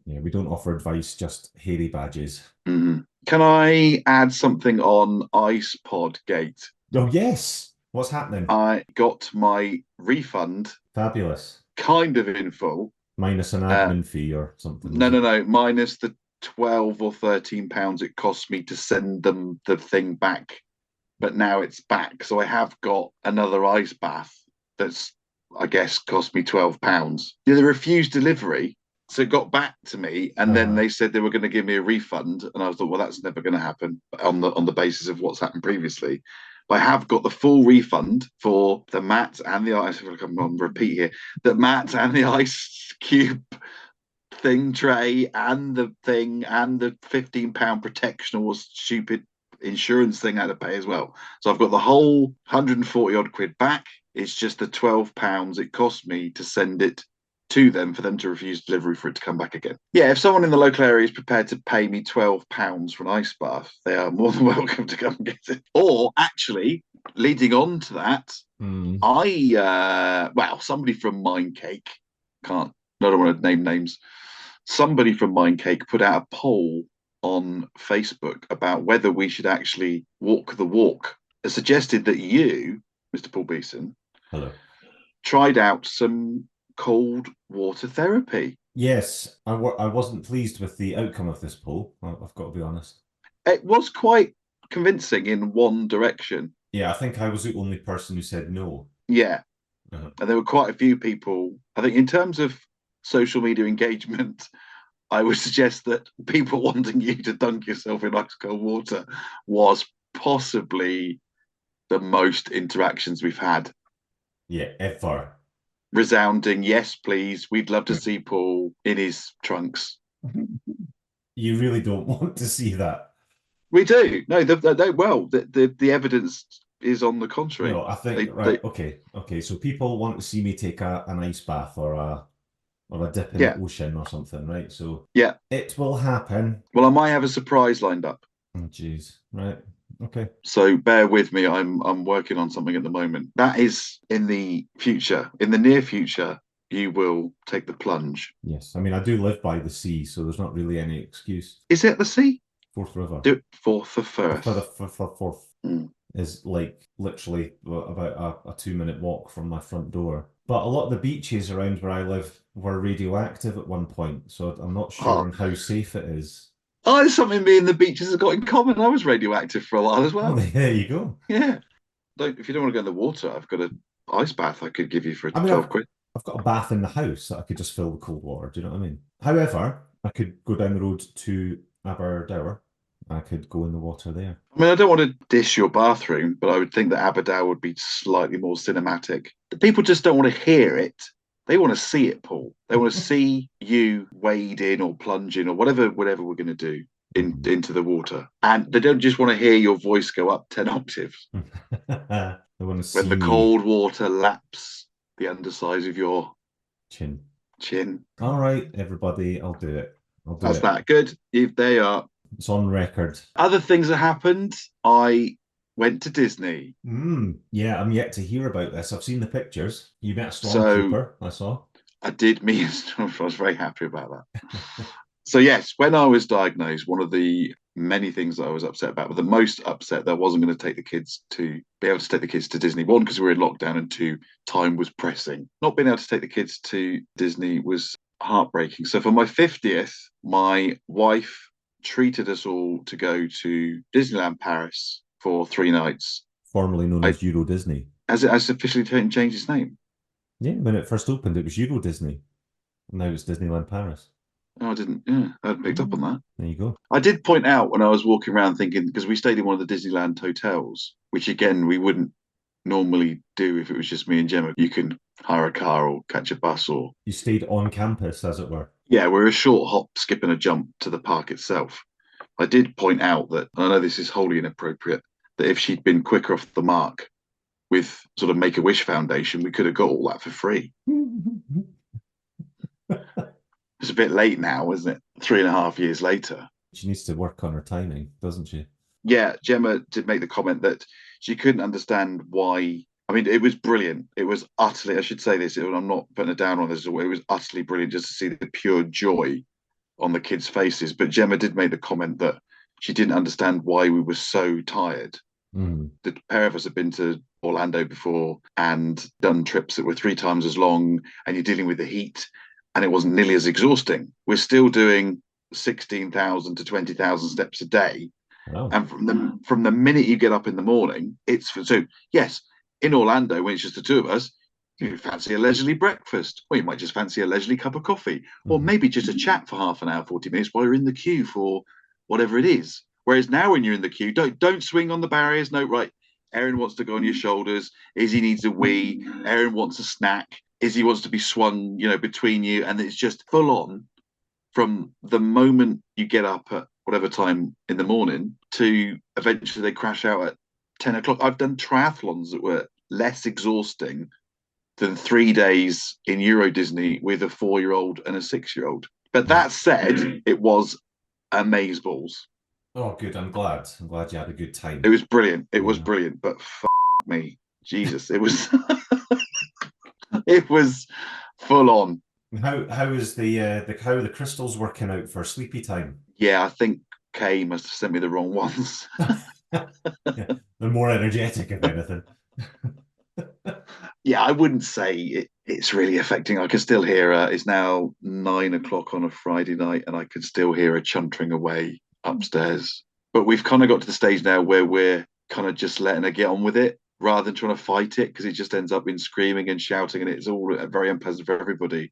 we don't offer advice, just hairy badges. Mm-hmm. Can I add something on iPod Gate? Oh, yes. What's happening? I got my refund. Fabulous. kind of in full. Minus an admin fee or something. No. Minus the £12 or £13 it cost me to send them the thing back. But now it's back. So I have got another ice bath that's, I guess, cost me £12. Yeah, they refused delivery. So it got back to me, and then they said they were going to give me a refund. And I thought, well, that's never going to happen on the basis of what's happened previously. But I have got the full refund for the mat and the ice. I feel like I'm on repeat here. The mat and the ice cube thing tray and the thing and the £15 protection or stupid insurance thing I had to pay as well. So I've got the whole 140 odd quid back. It's just the £12 it cost me to send it to them for them to refuse delivery for it to come back again. Yeah, if someone in the local area is prepared to pay me £12 for an ice bath, they are more than welcome to come and get it. Or actually, leading on to that, somebody from Mind Cake, I don't want to name names. Somebody from Mind Cake put out a poll on Facebook about whether we should actually walk the walk. It suggested that you, Mr. Paul Beeson, hello, tried out some cold water therapy. Yes, I wasn't pleased with the outcome of this poll. I've got to be honest. It was quite convincing in one direction. Yeah, I think I was the only person who said no. Yeah. And there were quite a few people. I think in terms of social media engagement, I would suggest that people wanting you to dunk yourself in ice cold water was possibly the most interactions we've had. Yeah, ever. Resounding, yes, please. We'd love to see Paul in his trunks. You really don't want to see that. We do. No, the evidence is on the contrary. No, I think okay. So people want to see me take an ice bath or a dip in the ocean or something, right? So yeah, it will happen. Well, I might have a surprise lined up. Oh, jeez. Right. Okay. So bear with me. I'm working on something at the moment. That is in the future. In the near future, you will take the plunge. Yes. I mean, I do live by the sea, so there's not really any excuse. Is it the sea? Forth River. Forth or Firth? Forth is like literally about a 2-minute walk from my front door. But a lot of the beaches around where I live were radioactive at one point, so I'm not sure on how safe it is. Oh, there's something me and the beaches have got in common. I was radioactive for a while as well. Oh, there you go. Yeah. If you don't want to go in the water, I've got an ice bath I could give you for 12 quid. I've got a bath in the house that I could just fill with cold water. Do you know what I mean? However, I could go down the road to Aberdour. I could go in the water there. I mean, I don't want to dish your bathroom, but I would think that Aberdour would be slightly more cinematic. The people just don't want to hear it. They want to see it, Paul. They want to see you wade in or plunge in or whatever we're going to do into the water. And they don't just want to hear your voice go up 10 octaves. They want to see when the cold water laps the underside of your chin. All right, everybody, I'll do it. That's that. Good. If they are. It's on record. Other things that happened. I went to Disney. Yeah, I'm yet to hear about this. I've seen the pictures. You met a stormtrooper, I saw. I did meet a stormtrooper. I was very happy about that. So yes, when I was diagnosed, one of the many things that I was upset about, but the most upset that I wasn't going to take the kids to be able to take the kids to Disney. One, because we were in lockdown, and two, time was pressing. Not being able to take the kids to Disney was heartbreaking. So for my 50th, my wife treated us all to go to Disneyland Paris for 3 nights. Formerly known as Euro Disney. Has it officially changed its name? Yeah, when it first opened, it was Euro Disney. And now it's Disneyland Paris. Oh, I didn't. Yeah, I hadn't picked up on that. There you go. I did point out when I was walking around thinking, because we stayed in one of the Disneyland hotels, which again, we wouldn't normally do if it was just me and Gemma. You can hire a car or catch a bus or... You stayed on campus, as it were. Yeah, we're a short hop, skip and a jump to the park itself. I did point out that, and I know this is wholly inappropriate, that if she'd been quicker off the mark with sort of Make-A-Wish Foundation, we could have got all that for free. It's a bit late now, isn't it? 3.5 years later. She needs to work on her timing, doesn't she? Yeah, Gemma did make the comment that she couldn't understand why. I mean, it was brilliant. It was utterly, I should say this, I'm not putting it down on this, it was utterly brilliant just to see the pure joy on the kids' faces. But Gemma did make the comment that she didn't understand why we were so tired. The pair of us have been to Orlando before and done trips that were 3 times as long, and you're dealing with the heat, and it wasn't nearly as exhausting. We're still doing 16,000 to 20,000 steps a day. Wow. And from the minute you get up in the morning, so yes, in Orlando, when it's just the two of us, you fancy a leisurely breakfast, or you might just fancy a leisurely cup of coffee, or maybe just a chat for half an hour, 40 minutes while you're in the queue for whatever it is. Whereas now when you're in the queue, don't swing on the barriers. No, right. Aaron wants to go on your shoulders. Izzy needs a wee. Aaron wants a snack. Izzy wants to be swung, between you. And it's just full on from the moment you get up at whatever time in the morning to eventually they crash out at 10 o'clock. I've done triathlons that were less exhausting than 3 days in Euro Disney with a 4-year-old and a 6-year-old. But that said, it was amazeballs. Oh, good. I'm glad you had a good time. It was brilliant. It was brilliant. But me, Jesus, it was it was full on. How is the crystals working out for sleepy time? Yeah, I think Kay must have sent me the wrong ones. Yeah, they're more energetic, if anything. Yeah, I wouldn't say it's really affecting. I can still hear her. It's now 9 o'clock on a Friday night, and I can still hear her chuntering away upstairs. But we've kind of got to the stage now where we're kind of just letting her get on with it rather than trying to fight it, because it just ends up in screaming and shouting, and it's all very unpleasant for everybody.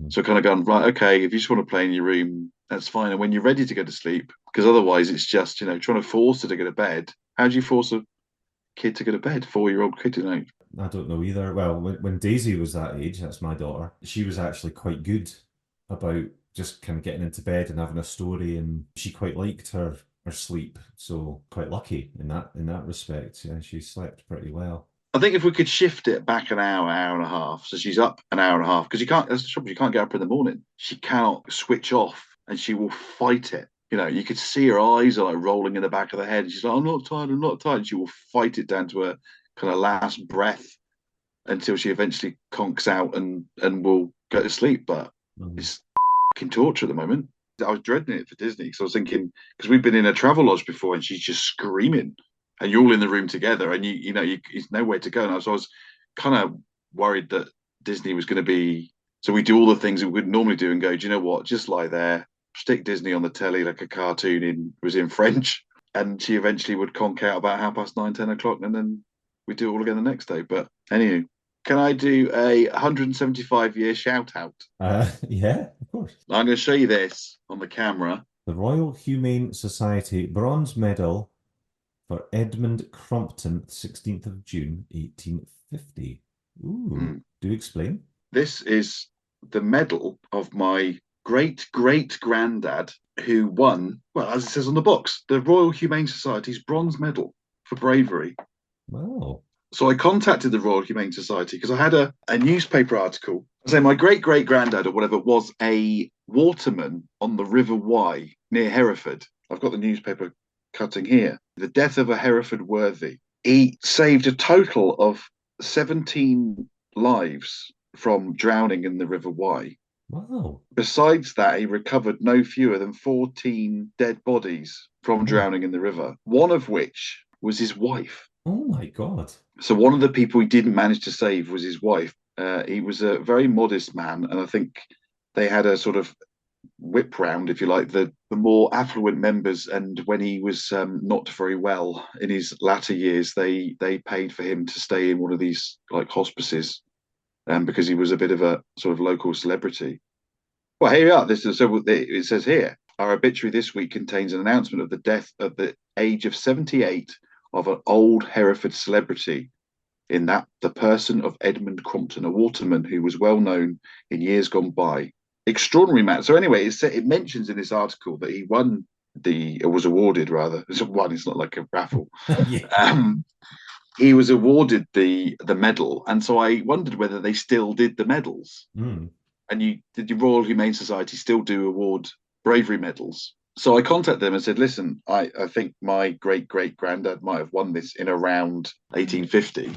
So kind of going, right, okay, if you just want to play in your room, that's fine. And when you're ready to go to sleep, because otherwise it's just, trying to force her to go to bed. How do you force a kid to go to bed? 4-year-old kid, I don't know either. Well, when Daisy was that age, that's my daughter, she was actually quite good about just kind of getting into bed and having a story, and she quite liked her sleep. So quite lucky in that respect. Yeah, she slept pretty well. I think if we could shift it back an hour and a half, so she's up an hour and a half, because that's the trouble, you can't get up in the morning. She cannot switch off, and she will fight it. You could see her eyes are like rolling in the back of the head. And she's like, I'm not tired. And she will fight it down to her kind of last breath until she eventually conks out and will go to sleep. But it's fucking torture at the moment. I was dreading it for Disney, because I was thinking, because we've been in a travel lodge before and she's just screaming, and you're all in the room together, and it's nowhere to go. And so I was kind of worried that Disney was going to be, so we do all the things that we would normally do and go, do you know what, just lie there, stick Disney on the telly like a cartoon was in French, and she eventually would conk out about 9:30, 10 o'clock, and then we do it all again the next day. But anyway, can I do a 175-year shout out? Yeah, of course. I'm going to show you this on the camera. The Royal Humane Society Bronze Medal for Edmund Crompton, 16th of June, 1850. Ooh, do explain. This is the medal of my great-great-granddad, who won, well, as it says on the box, the Royal Humane Society's Bronze Medal for bravery. Wow. So I contacted the Royal Humane Society because I had a newspaper article saying my great-great-granddad or whatever was a waterman on the River Wye near Hereford. I've got the newspaper cutting here. The death of a Hereford worthy. He saved a total of 17 lives from drowning in the River Wye. Wow. Besides that, he recovered no fewer than 14 dead bodies from drowning in the river, one of which was his wife. Oh my God. So one of the people he didn't manage to save was his wife. He was a very modest man, and I think they had a sort of whip round, if you like, the more affluent members, and when he was not very well in his latter years, they paid for him to stay in one of these like hospices, because he was a bit of a sort of local celebrity. Well, here we are. It says here, our obituary this week contains an announcement of the death at the age of 78 of an old Hereford celebrity, in that the person of Edmund Crompton, a waterman who was well known in years gone by. Extraordinary man. So anyway, it mentions in this article that he won was awarded rather. It's not like a raffle. Yeah. He was awarded the medal, and so I wondered whether they still did the medals. And did the Royal Humane Society still do award bravery medals? So I contacted them and said, listen, I think my great-great-granddad might have won this in around 1850.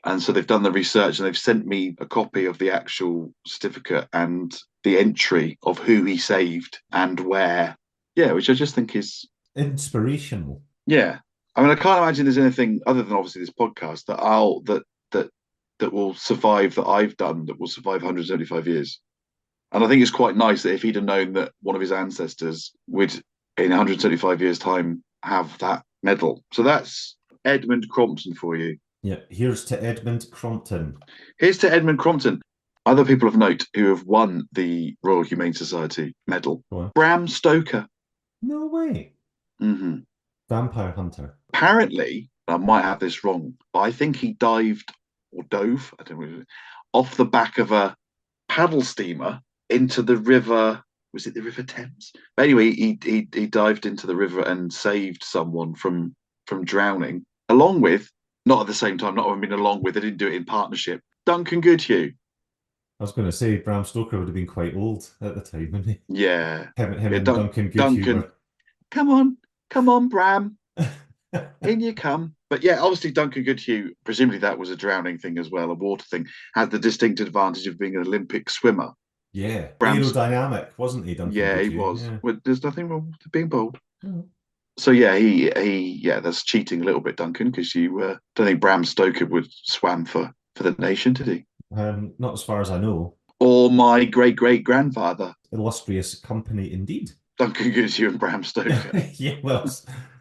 And so they've done the research and they've sent me a copy of the actual certificate and the entry of who he saved and where. Yeah, which I just think is inspirational. Yeah. I mean, I can't imagine there's anything other than obviously this podcast that will survive that I've done that will survive 175 years. And I think it's quite nice that if he'd have known that one of his ancestors would, in 175 years' time, have that medal. So that's Edmund Crompton for you. Yeah, here's to Edmund Crompton. Here's to Edmund Crompton. Other people of note who have won the Royal Humane Society medal. Bram Stoker. No way. Mm-hmm. Vampire hunter. Apparently, I might have this wrong, but I think he dived or dove, I don't know, off the back of a paddle steamer into the river. Was it the River Thames? But anyway, he dived into the river and saved someone from drowning, along with, not at the same time, not I mean along with, they didn't do it in partnership, Duncan Goodhue. I was going to say Bram Stoker would have been quite old at the time, wouldn't he? Yeah. Him and Duncan Goodhue. Come on, Bram. In you come. But yeah, obviously Duncan Goodhue, presumably that was a drowning thing as well, a water thing, had the distinct advantage of being an Olympic swimmer. Yeah, aerodynamic, wasn't he, Duncan Yeah, Goodhue? he was. Yeah. Well, there's nothing wrong with being bold. Oh. So yeah, that's cheating a little bit, Duncan, because you don't think Bram Stoker would swam for the nation, did he? Not as far as I know. Or my great-great-grandfather. Illustrious company indeed. Duncan Goodhue and Bram Stoker. Yeah, well,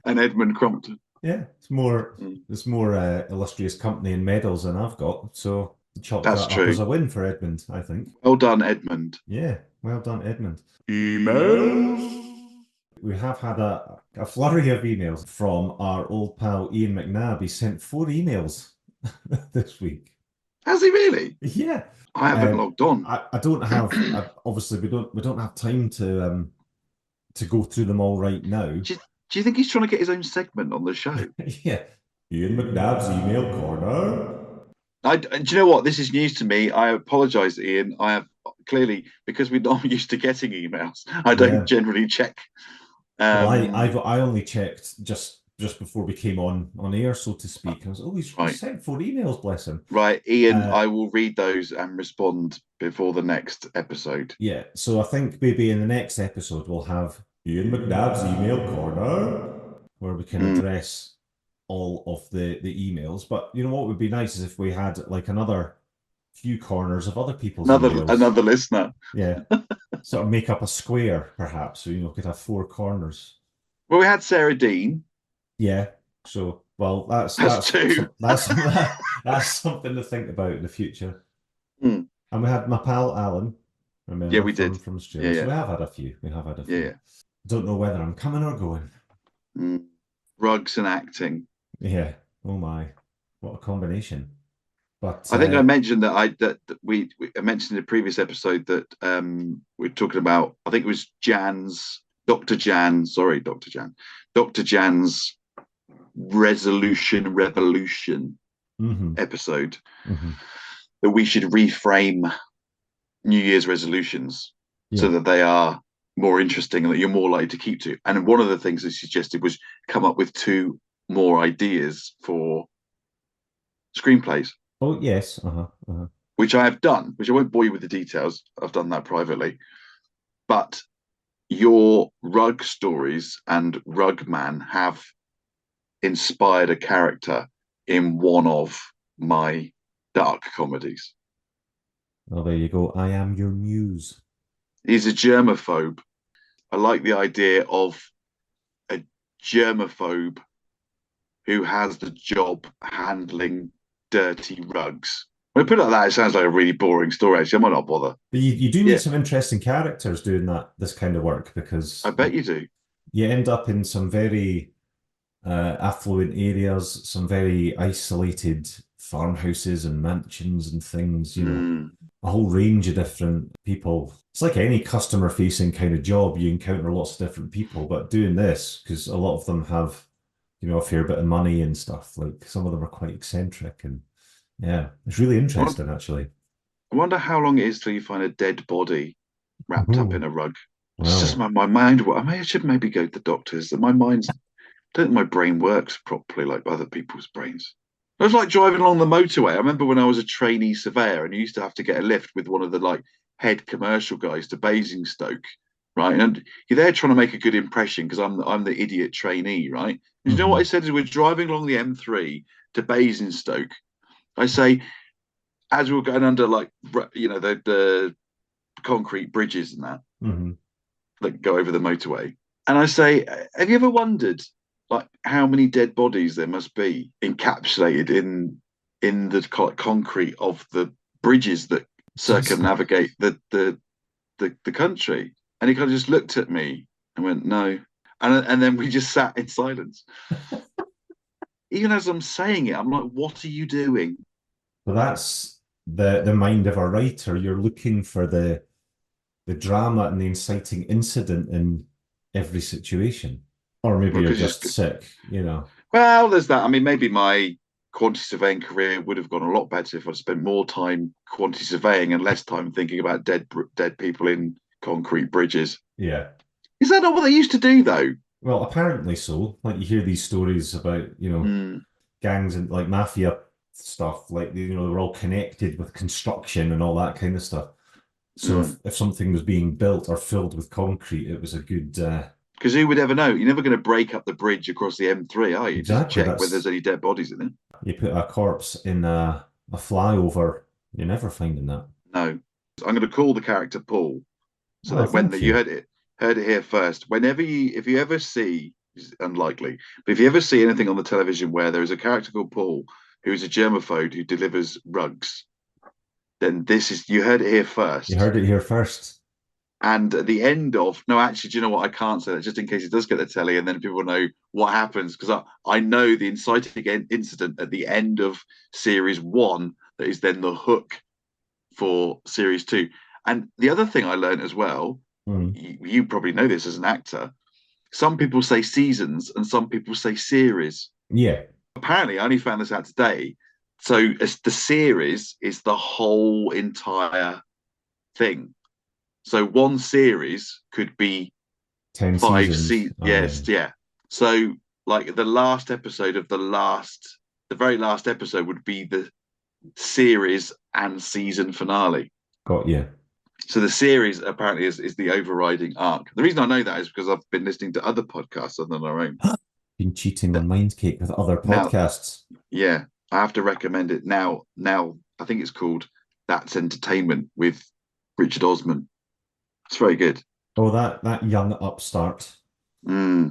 and Edmund Crompton. Yeah, it's more illustrious company and medals than I've got. So chalk that's that true. up as a win for Edmund, I think. Well done, Edmund. Yeah, well done, Edmund. Emails. We have had a flurry of emails from our old pal Ian McNabb. He sent 4 emails this week. Has he really? Yeah. I haven't logged on. I don't have. Obviously, we don't have time to go through them all right now. Do you think he's trying to get his own segment on the show? Yeah. Ian McNabb's email corner. Do you know what? This is news to me. I apologise, Ian. I have clearly, because we're not used to getting emails, I don't generally check. Well, I only checked just before we came on air, so to speak. I was he's sent 4 emails, bless him. Right, Ian, I will read those and respond before the next episode. Yeah, so I think maybe in the next episode we'll have Ian McNabb's email corner, where we can address all of the emails. But you know what would be nice is if we had like another few corners of other people's emails. Another listener. Yeah. Sort of make up a square, perhaps, so could have 4 corners. Well, we had Sarah Dean. Yeah. So that's 2. That's something to think about in the future. And we had my pal Alan. Remember, we did from Australia. Yeah. So we have had a few. Yeah. Don't know whether I'm coming or going. Rugs and acting. Yeah. Oh my, what a combination! But I think I mentioned that I mentioned in a previous episode that we're talking about. I think it was Dr. Jan's revolution episode that we should reframe New Year's resolutions so that they are more interesting and that you're more likely to keep to. And one of the things they suggested was come up with 2 more ideas for screenplays. Oh yes, Which I have done, which I won't bore you with the details. I've done that privately. But your rug stories and Rugman have inspired a character in one of my dark comedies. Well, there you go. I am your muse. He's a germaphobe. I like the idea of a germaphobe who has the job handling dirty rugs. When I put it like that, it sounds like a really boring story. Actually, I might not bother. But you do meet some interesting characters doing this kind of work, because I bet you do. You end up in some very affluent areas, some very isolated farmhouses and mansions and things, a whole range of different people. It's like any customer-facing kind of job. You encounter lots of different people, but doing this, because a lot of them have, a fair bit of money and stuff, like some of them are quite eccentric, and yeah, it's really interesting, actually. I wonder how long it is till you find a dead body wrapped up in a rug. Wow. It's just my mind. I should maybe go to the doctors. My mind's, I don't think my brain works properly like other people's brains. It was like driving along the motorway. I remember when I was a trainee surveyor and you used to have to get a lift with one of the head commercial guys to Basingstoke right? And you're there trying to make a good impression because I'm the idiot trainee, right? And you know what I said is we're driving along the M3 to Basingstoke. I say, as we were going under, like, the concrete bridges and that that go over the motorway, and I say, have you ever wondered, like, how many dead bodies there must be encapsulated in the concrete of the bridges that circumnavigate the country? And he kind of just looked at me and went, no. And then we just sat in silence. Even as I'm saying it, I'm like, what are you doing? Well, that's the mind of a writer. You're looking for the drama and the inciting incident in every situation. Or maybe you're just sick, you know. Well, there's that. I mean, maybe my quantity surveying career would have gone a lot better if I'd spent more time quantity surveying and less time thinking about dead people in concrete bridges. Yeah. Is that not what they used to do, though? Well, apparently so. Like, you hear these stories about, gangs and, like, mafia stuff, like, they're all connected with construction and all that kind of stuff. So if something was being built or filled with concrete, it was a good... Because who would ever know? You're never going to break up the bridge across the M3, are you? Exactly, just check whether there's any dead bodies in it. You put a corpse in a flyover, you're never finding that. No. I'm going to call the character Paul. So that when you heard it here first, if you ever see, it's unlikely, but if you ever see anything on the television where there is a character called Paul who is a germaphobe who delivers rugs, then you heard it here first. You heard it here first. And at the end of, no, actually, do you know what? I can't say that just in case it does get the telly and then people know what happens, because I know the inciting incident at the end of series 1 that is then the hook for series 2. And the other thing I learned as well, you probably know this as an actor, some people say seasons and some people say series. Yeah. Apparently, I only found this out today. So the series is the whole entire thing. So one series could be 10 5 seasons. seasons. Yes, yeah. So like the last episode of the very last episode would be the series and season finale. Got you. So the series apparently is the overriding arc. The reason I know that is because I've been listening to other podcasts other than our own. Been cheating on Mindcake with other podcasts. Yeah, I have to recommend it now. I think it's called That's Entertainment with Richard Osman. It's very good. Oh, that young upstart. Yeah.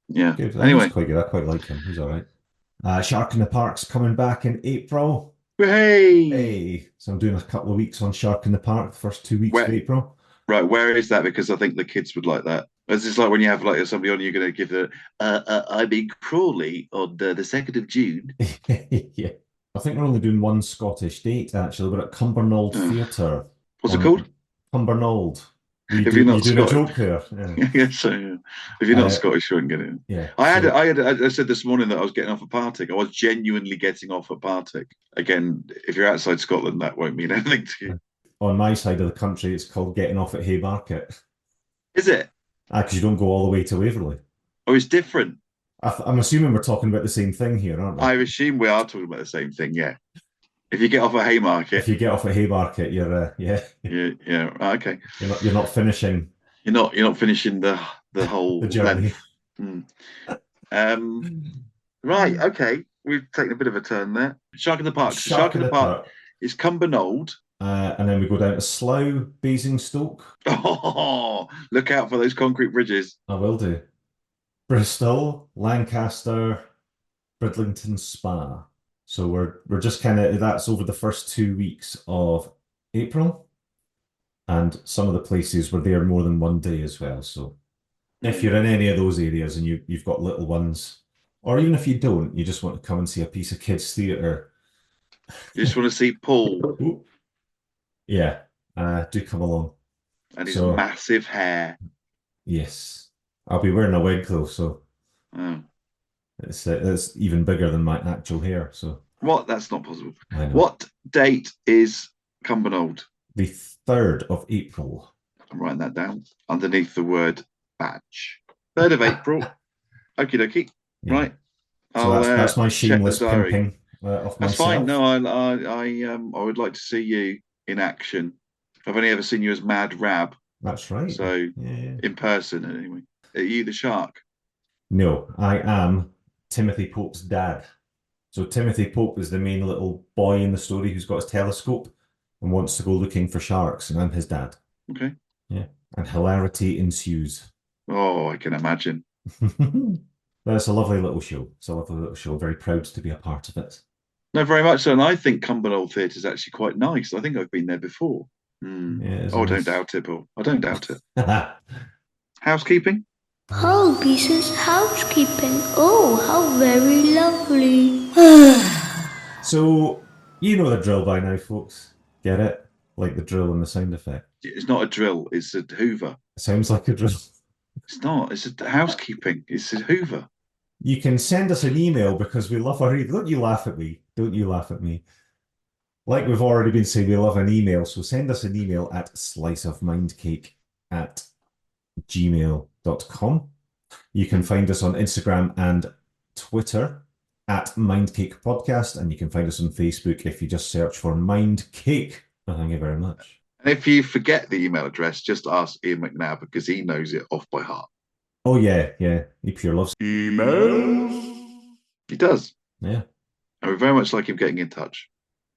Yeah. Good. Anyway, he's quite good. I quite like him. He's all right. Shark in the Park's coming back in April. Hey! So I'm doing a couple of weeks on Shark in the Park, the first 2 weeks of April. Right, where is that? Because I think the kids would like that. It's just like when you have like somebody on, you're going to give I'm in Crawley on the 2nd of June. Yeah. I think we're only doing one Scottish date, actually. We're at Cumbernauld Theatre. What's it called? Cumbernauld. If you're not doing a Scottish. joke there. Yeah. Yes, if you're not Scottish, you wouldn't get it. Yeah. I said this morning that I was getting off at Partick. I was genuinely getting off at Partick. Again, if you're outside Scotland, that won't mean anything to you. On my side of the country, it's called getting off at Haymarket. Is it? Because you don't go all the way to Waverley. Oh, it's different. I'm assuming we're talking about the same thing here, aren't we? I assume we are talking about the same thing, yeah. If you get off at Haymarket. If you get off at Haymarket, you're yeah. Okay. You're not finishing. You're not finishing the whole the journey. Right. Okay. We've taken a bit of a turn there. Shark in the Park. Shark in the Park is Cumbernauld. And then we go down to Slough, Basingstoke. Oh, look out for those concrete bridges. I will do. Bristol, Lancaster, Bridlington Spa. So we're just that's over the first 2 weeks of April. And some of the places were there more than one day as well. So if you're in any of those areas and you've got little ones, or even if you don't, you just want to come and see a piece of kids' theatre. You just want to see Paul. Ooh. Yeah, do come along. And his massive hair. Yes. I'll be wearing a wig though, so it's even bigger than my actual hair. So what? That's not possible. I know. What date is Cumbernauld? The 3rd of April. I'm writing that down underneath the word badge. 3rd of April. Okie dokie. Yeah. Right. So that's my shameless pimping of myself. That's fine. No, I would like to see you in action. I've only ever seen you as Mad Rab. That's right. So yeah. in person, anyway. Are you the shark? No, I am Timothy Pope's dad. So Timothy Pope is the main little boy in the story who's got his telescope and wants to go looking for sharks, and I'm his dad. Okay. Yeah. And hilarity ensues. Oh, I can imagine. That's a lovely little show. It's a lovely little show. Very proud to be a part of it. No, very much so. And I think Cumbernauld Theatre is actually quite nice. I think I've been there before. Yeah, Oh, I nice. don't doubt it, Paul. I don't doubt it. Housekeeping? Paul Beeson's housekeeping. Oh, how very lovely. So, you know the drill by now, folks. Get it? Like the drill and the sound effect. It's not a drill. It's a Hoover. It sounds like a drill. It's not. It's a housekeeping. It's a Hoover. You can send us an email because we love our email. Don't you laugh at me. Don't you laugh at me. Like we've already been saying, we love an email. So send us an email at sliceofmindcake@gmail.com. You can find us on Instagram and Twitter at Mindcake Podcast, and you can find us on Facebook if you just search for Mindcake. Well, thank you very much. And if you forget the email address, just ask Ian McNabb because he knows it off by heart. Oh, yeah. He pure loves emails. He does. Yeah. And we very much like him getting in touch.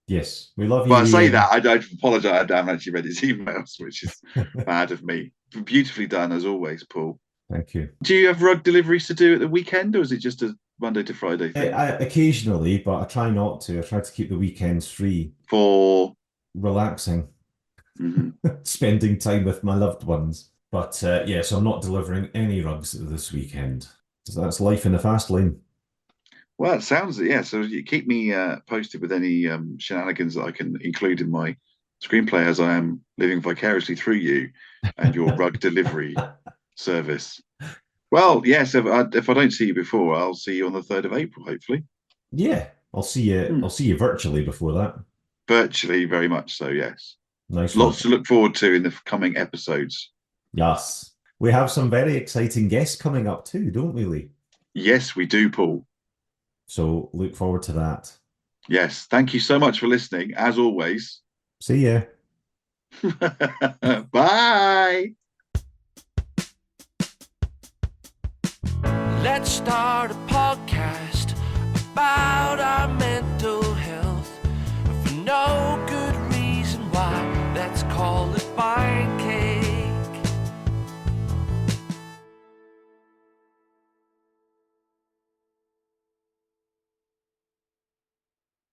Yes, we love you. But I say that, I apologise, I haven't actually read his emails, which is bad of me. Beautifully done, as always, Paul. Thank you. Do you have rug deliveries to do at the weekend, or is it just a Monday to Friday thing? Occasionally, but I try not to. I try to keep the weekends free. For relaxing. Spending time with my loved ones. But so I'm not delivering any rugs this weekend. So that's life in the fast lane. Well, it sounds, so you keep me posted with any shenanigans that I can include in my screenplay, as I am living vicariously through you and your rug delivery service. Well, yes, if I don't see you before, I'll see you on the 3rd of April, hopefully. Yeah, I'll see you. I'll see you virtually before that. Virtually, very much so, yes. Nice. Lots to look forward to in the coming episodes. Yes. We have some very exciting guests coming up too, don't we, Lee? Yes, we do, Paul. So look forward to that. Yes. Thank you so much for listening, as always. See ya. Bye. Let's start a podcast about our